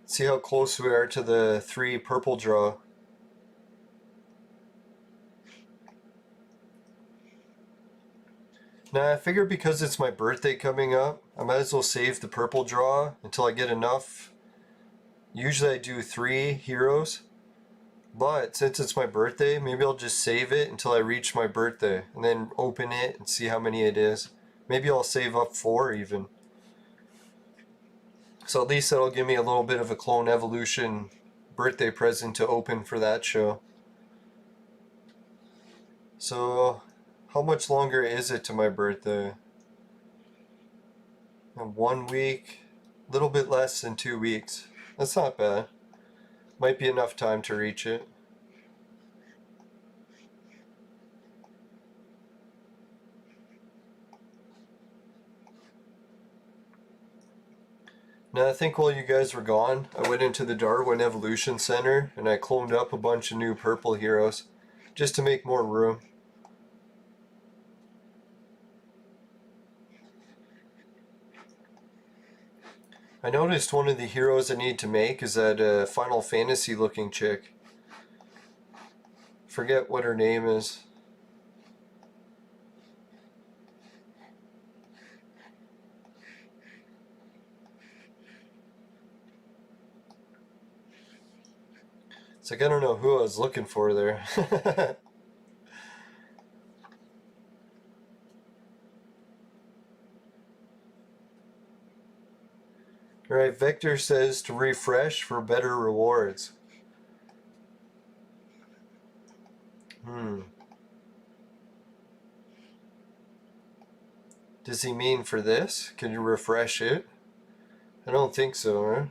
See how close we are to the 3 purple draw. Now I figure because it's my birthday coming up, I might as well save the purple draw until I get enough. Usually I do 3 heroes, but since it's my birthday, maybe I'll just save it until I reach my birthday and then open it and see how many it is. Maybe I'll save up 4 even. So at least that'll give me a little bit of a Clone Evolution birthday present to open for that show. So how much longer is it to my birthday? 1 week, a little bit less than 2 weeks. That's not bad. Might be enough time to reach it. Now I think while you guys were gone, I went into the Darwin Evolution Center and I cloned up a bunch of new purple heroes just to make more room. I noticed one of the heroes I need to make is that Final Fantasy looking chick. Forget what her name is. It's like I don't know who I was looking for there. Alright, Vector says to refresh for better rewards. Does he mean for this? Can you refresh it? I don't think so, right?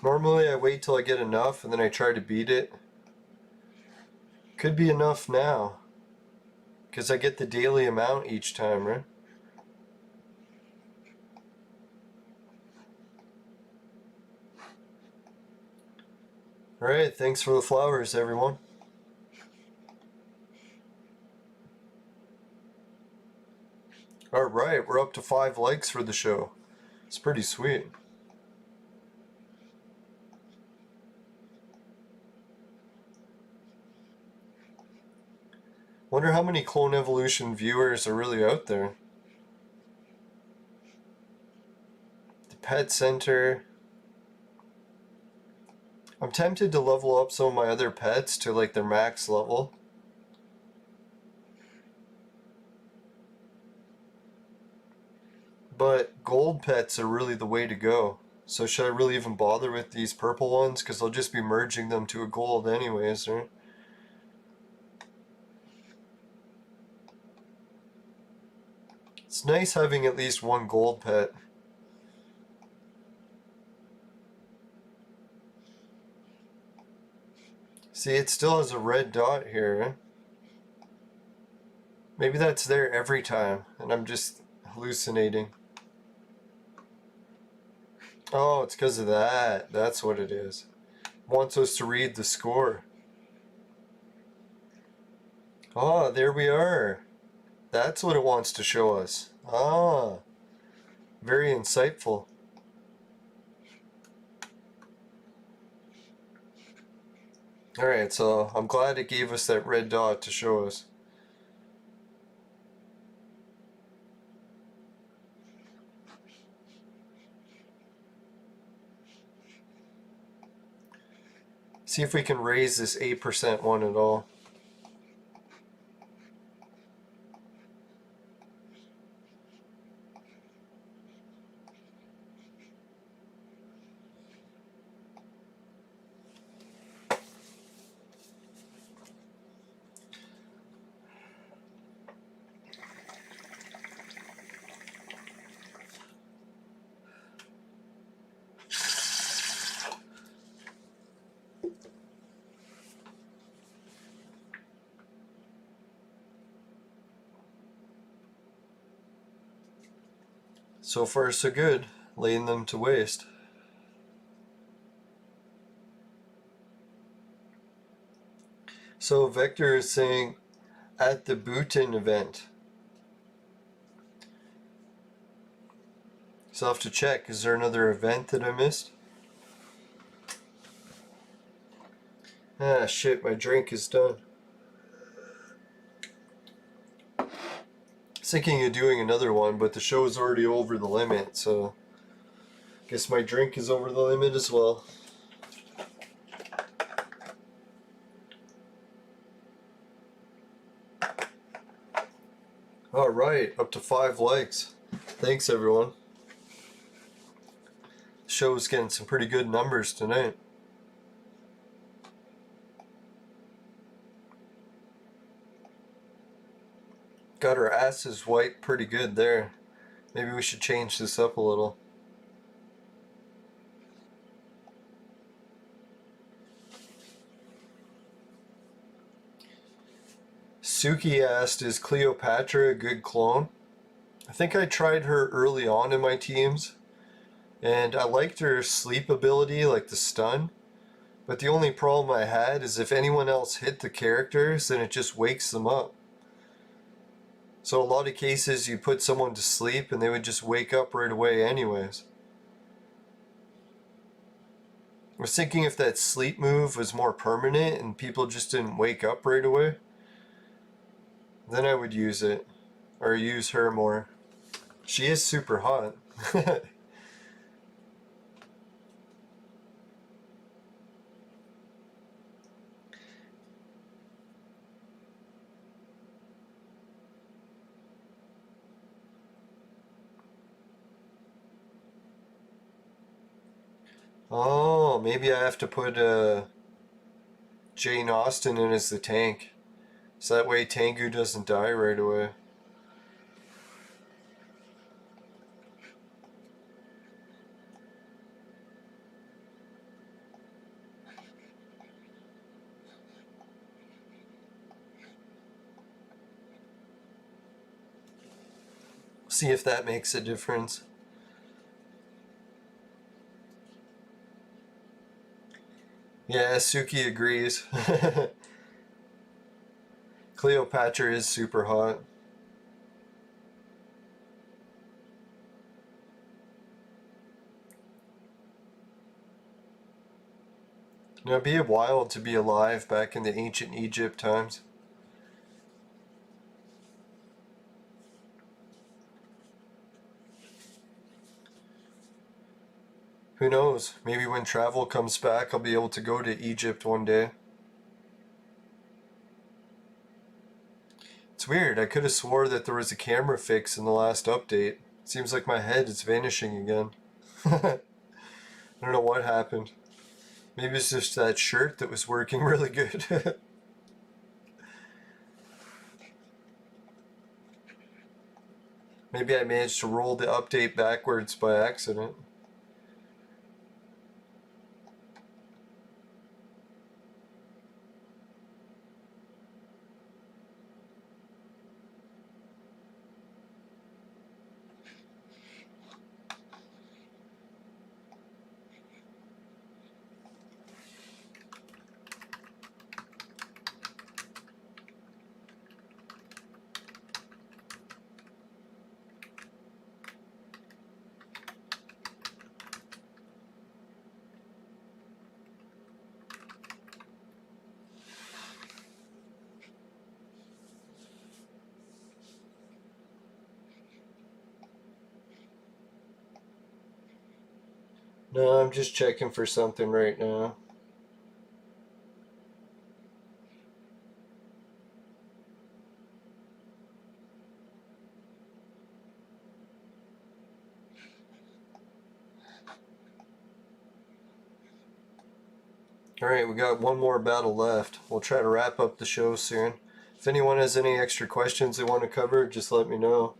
Normally I wait till I get enough and then I try to beat it. Could be enough now. Because I get the daily amount each time, right? Alright, thanks for the flowers, everyone. Alright, we're up to 5 likes for the show. It's pretty sweet. Wonder how many Clone Evolution viewers are really out there. The Pet Center. I'm tempted to level up some of my other pets to like their max level. But gold pets are really the way to go. So should I really even bother with these purple ones? Because I'll just be merging them to a gold anyways, right? It's nice having at least one gold pet. See, it still has a red dot here, right? Maybe that's there every time, and I'm just hallucinating. Oh, it's because of that. That's what it is. It wants us to read the score. Oh, there we are. That's what it wants to show us. Ah, very insightful. Alright, so I'm glad it gave us that red dot to show us. See if we can raise this 8% one at all. So far so good, laying them to waste. So Vector is saying at the Bhutan event. So I'll have to check. Is there another event that I missed? Ah, shit, my drink is done. I was thinking of doing another one, but the show is already over the limit, so I guess my drink is over the limit as well. Alright, up to 5 likes. Thanks, everyone. The show's getting some pretty good numbers tonight. Got our asses wiped pretty good there. Maybe we should change this up a little. Suki asked, is Cleopatra a good clone? I think I tried her early on in my teams, and I liked her sleep ability, like the stun. But the only problem I had is if anyone else hit the characters, then it just wakes them up. So a lot of cases you put someone to sleep and they would just wake up right away anyways. I was thinking if that sleep move was more permanent and people just didn't wake up right away, then I would use it. Or use her more. She is super hot. Oh, maybe I have to put Jane Austen in as the tank. So that way Tengu doesn't die right away. See if that makes a difference. Yeah, Suki agrees. Cleopatra is super hot. You know, it'd be wild to be alive back in the ancient Egypt times. Who knows? Maybe when travel comes back, I'll be able to go to Egypt one day. It's weird. I could have swore that there was a camera fix in the last update. Seems like my head is vanishing again. I don't know what happened. Maybe it's just that shirt that was working really good. Maybe I managed to roll the update backwards by accident. No, I'm just checking for something right now. Alright, we got one more battle left. We'll try to wrap up the show soon. If anyone has any extra questions they want to cover, just let me know.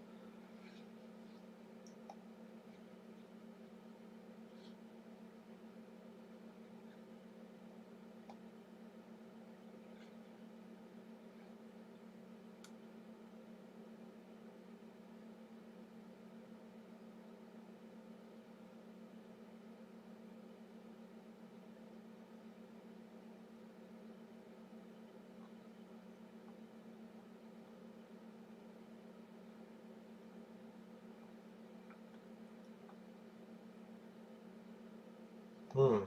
Hmm.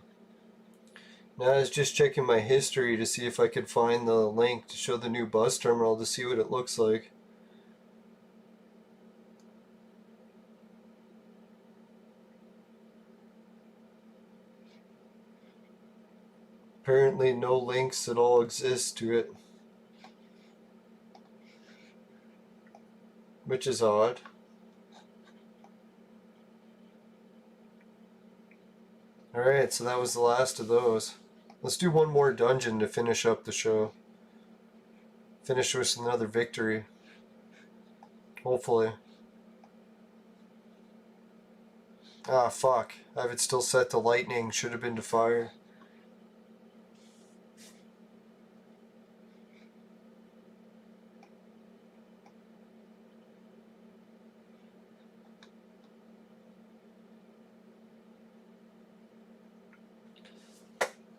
Now I was just checking my history to see if I could find the link to show the new bus terminal to see what it looks like. Apparently no links at all exist to it, which is odd. Alright, so that was the last of those. Let's do one more dungeon to finish up the show. Finish with another victory. Hopefully. Ah, fuck. I have it still set to lightning. Should have been to fire.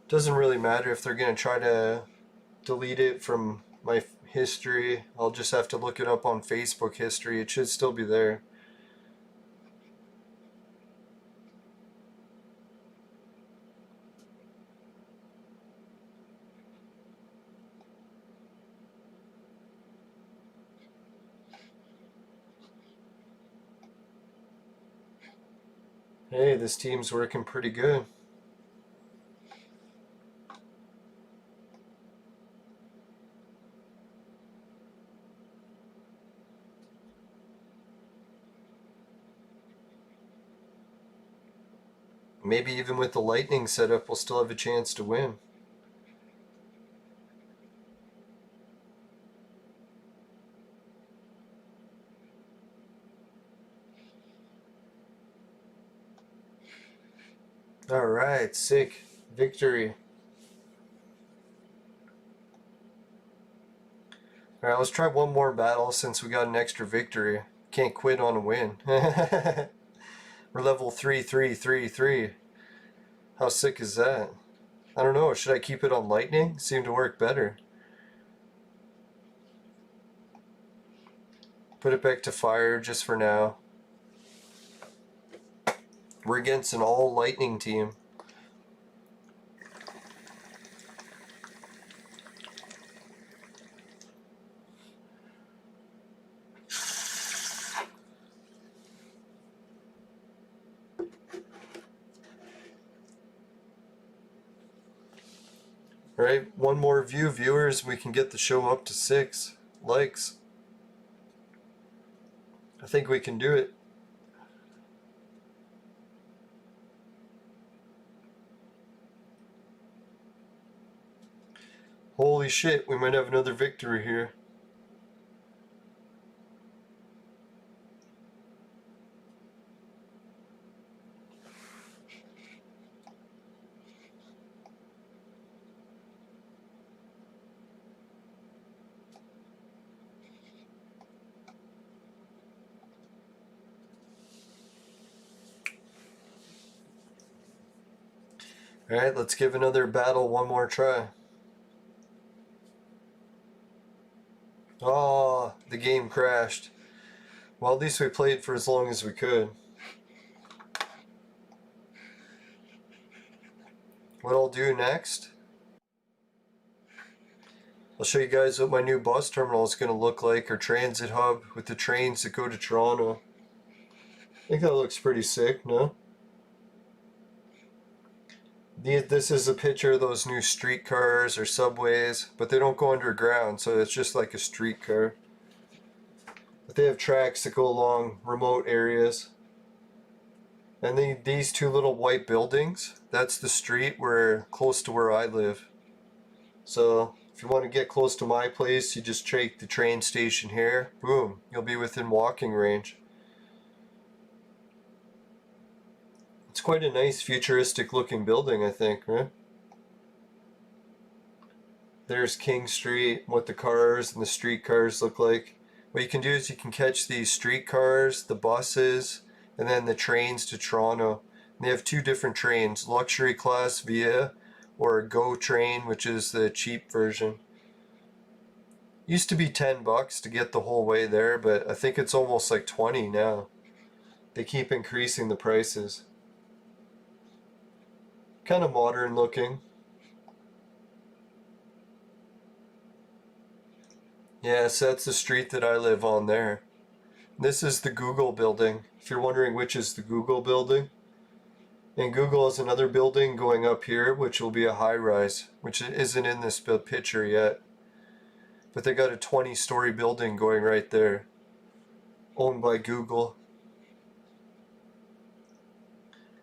Doesn't really matter if they're going to try to delete it from my history. I'll just have to look it up on Facebook history. It should still be there. Hey, this team's working pretty good. Maybe even with the lightning setup, we'll still have a chance to win. Alright, sick. Victory. Alright, let's try one more battle since we got an extra victory. Can't quit on a win. We're level 3333. How sick is that? I don't know, should I keep it on lightning? Seemed to work better. Put it back to fire just for now. We're against an all lightning team. Alright, one more view, viewers. We can get the show up to 6 likes. I think we can do it. Holy shit, we might have another victory here. Alright, let's give another battle one more try. Oh, the game crashed. Well, at least we played for as long as we could. What I'll do next, I'll show you guys what my new bus terminal is going to look like, or transit hub with the trains that go to Toronto. I think that looks pretty sick, no? This is a picture of those new streetcars or subways, but they don't go underground, so it's just like a streetcar. But they have tracks that go along remote areas. And these two little white buildings, that's the street close to where I live. So if you want to get close to my place, you just take the train station here. Boom, you'll be within walking range. It's quite a nice futuristic looking building, I think, right? There's King Street, what the cars and the streetcars look like. What you can do is you can catch these streetcars, the buses, and then the trains to Toronto. And they have two different trains, luxury class Via or a Go train, which is the cheap version. Used to be $10 to get the whole way there, but I think it's almost like 20 now. They keep increasing the prices. Kind of modern looking. Yes, that's the street that I live on there. This is the Google building, if you're wondering which is the Google building. And Google has another building going up here, which will be a high-rise, which isn't in this picture yet. But they got a 20-story building going right there, owned by Google.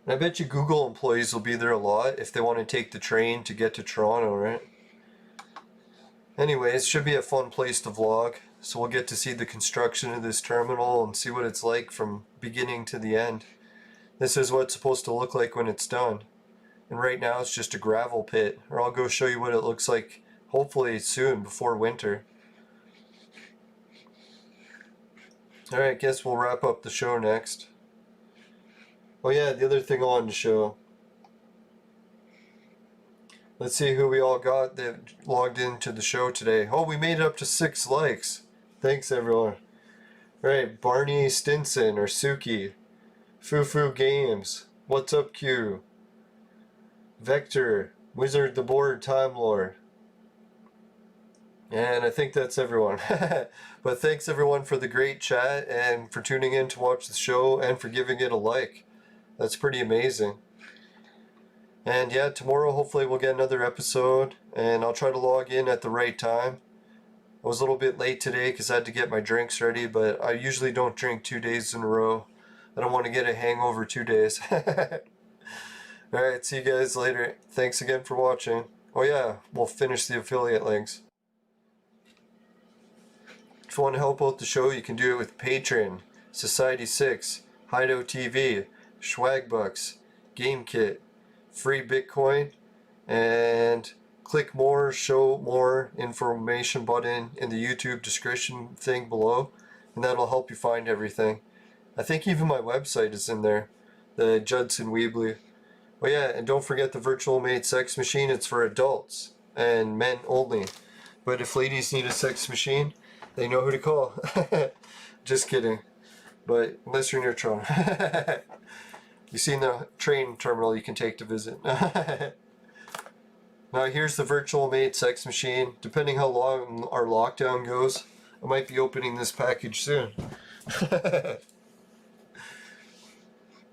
And I bet you Google employees will be there a lot if they want to take the train to get to Toronto, right? Anyways, should be a fun place to vlog. So we'll get to see the construction of this terminal and see what it's like from beginning to the end. This is what it's supposed to look like when it's done. And right now it's just a gravel pit. Or I'll go show you what it looks like hopefully soon before winter. Alright, guess we'll wrap up the show next. Oh yeah, the other thing I wanted to show. Let's see who we all got that logged into the show today. Oh, we made it up to 6 likes. Thanks, everyone. Alright, Barney Stinson or Suki. Fufu Games. What's up, Q? Vector. Wizard the Board Time Lord. And I think that's everyone. But thanks, everyone, for the great chat and for tuning in to watch the show and for giving it a like. That's pretty amazing. And yeah, tomorrow hopefully we'll get another episode, and I'll try to log in at the right time. I was a little bit late today because I had to get my drinks ready, but I usually don't drink 2 days in a row. I don't want to get a hangover 2 days. Alright, see you guys later. Thanks again for watching. Oh yeah, we'll finish the affiliate links. If you want to help out the show, you can do it with Patreon, Society 6, Hideout TV, Swagbucks, GameKit, free Bitcoin, and click more, show more information button in the YouTube description thing below, and that'll help you find everything. I think even my website is in there, the Judson Weebly. Oh yeah, and don't forget the virtual maid sex machine. It's for adults and men only. But if ladies need a sex machine, they know who to call. Just kidding. But unless you're near Toronto. You've seen the train terminal you can take to visit. Now here's the virtual maid sex machine. Depending how long our lockdown goes, I might be opening this package soon.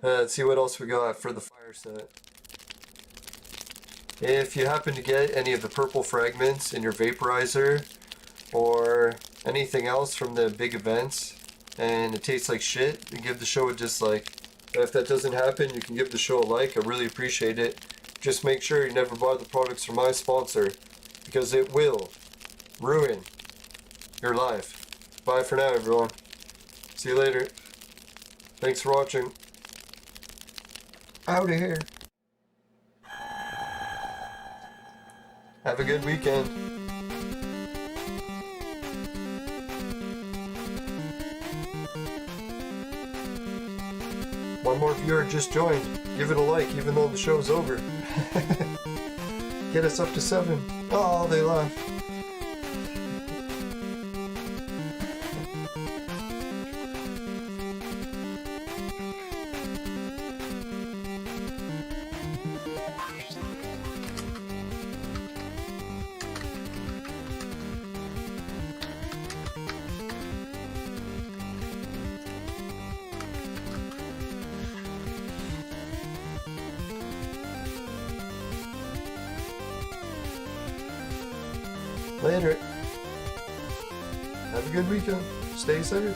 Let's see what else we got for the fire set. If you happen to get any of the purple fragments in your vaporizer or anything else from the big events and it tastes like shit, then give the show a dislike. If that doesn't happen, you can give the show a like. I really appreciate it. Just make sure you never buy the products from my sponsor, because it will ruin your life. Bye for now, everyone. See you later. Thanks for watching. Out of here. Have a good weekend. One more viewer just joined. Give it a like even though the show's over. Get us up to 7. Oh, they laugh. Later. Have a good weekend. Stay safe.